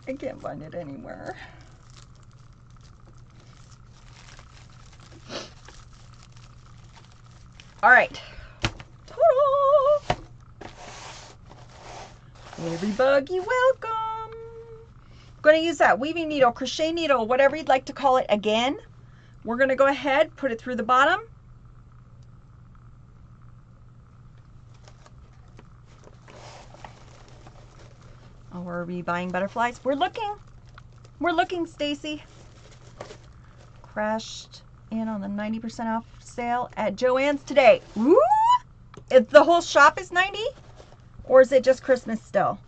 I can't find it anywhere. All right. Ta-da! Every buggy welcome. I'm going to use that weaving needle, crochet needle, whatever you'd like to call it again. We're going to go ahead, put it through the bottom. Oh, are we buying butterflies? We're looking, Stacy. Crashed in on the 90% off sale at Joann's today. Woo! If the whole shop is 90, or is it just Christmas still?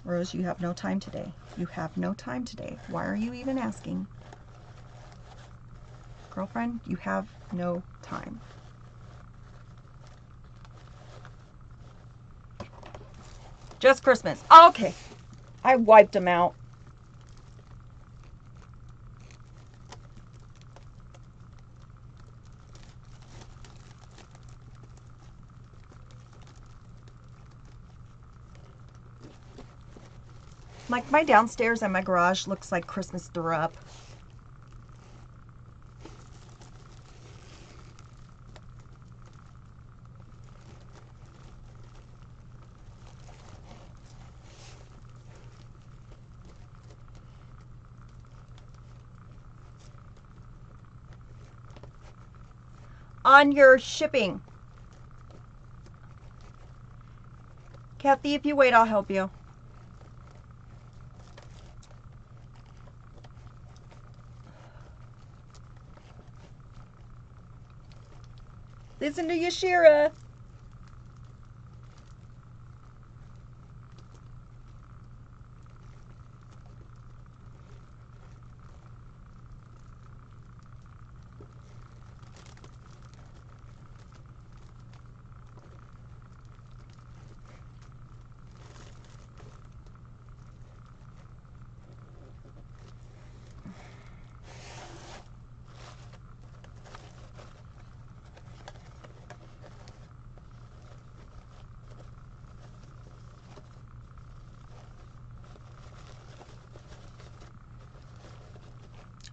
Rose, you have no time today. You have no time today. Why are you even asking? Girlfriend, you have no time. Just Christmas. Okay. I wiped them out. Like my downstairs and my garage looks like Christmas threw up. On your shipping. Kathy, if you wait, I'll help you. Listen to Yashira.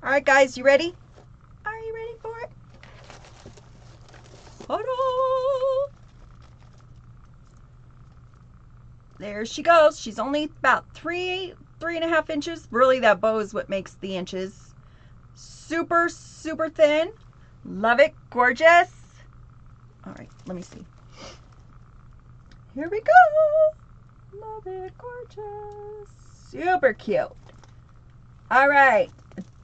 All right, guys, you ready? Are you ready for it? Ta-da! There she goes. She's only about 3.5 inches. Really, that bow is what makes the inches. Super, super thin. Love it. Gorgeous. All right, let me see. Here we go. Love it. Gorgeous. Super cute. All right.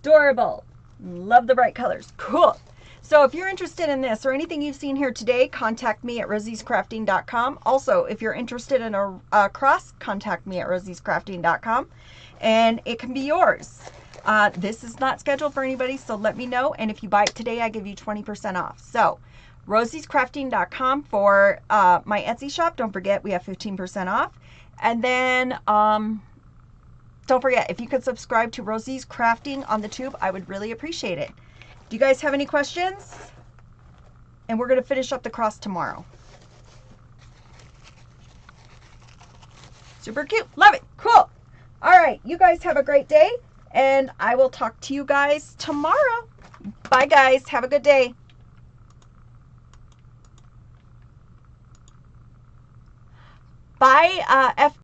Adorable. Love the bright colors. Cool. So if you're interested in this or anything you've seen here today, contact me at rosiescrafting.com. Also, if you're interested in a cross, contact me at rosiescrafting.com and it can be yours. This is not scheduled for anybody, so let me know. And if you buy it today, I give you 20% off. So rosiescrafting.com for my Etsy shop. Don't forget, we have 15% off. And then don't forget, if you could subscribe to Rosie's Crafting on the tube, I would really appreciate it. Do you guys have any questions? And we're going to finish up the cross tomorrow. Super cute. Love it. Cool. All right. right, you guys have a great day, and I will talk to you guys tomorrow. Bye, guys. Have a good day. Bye,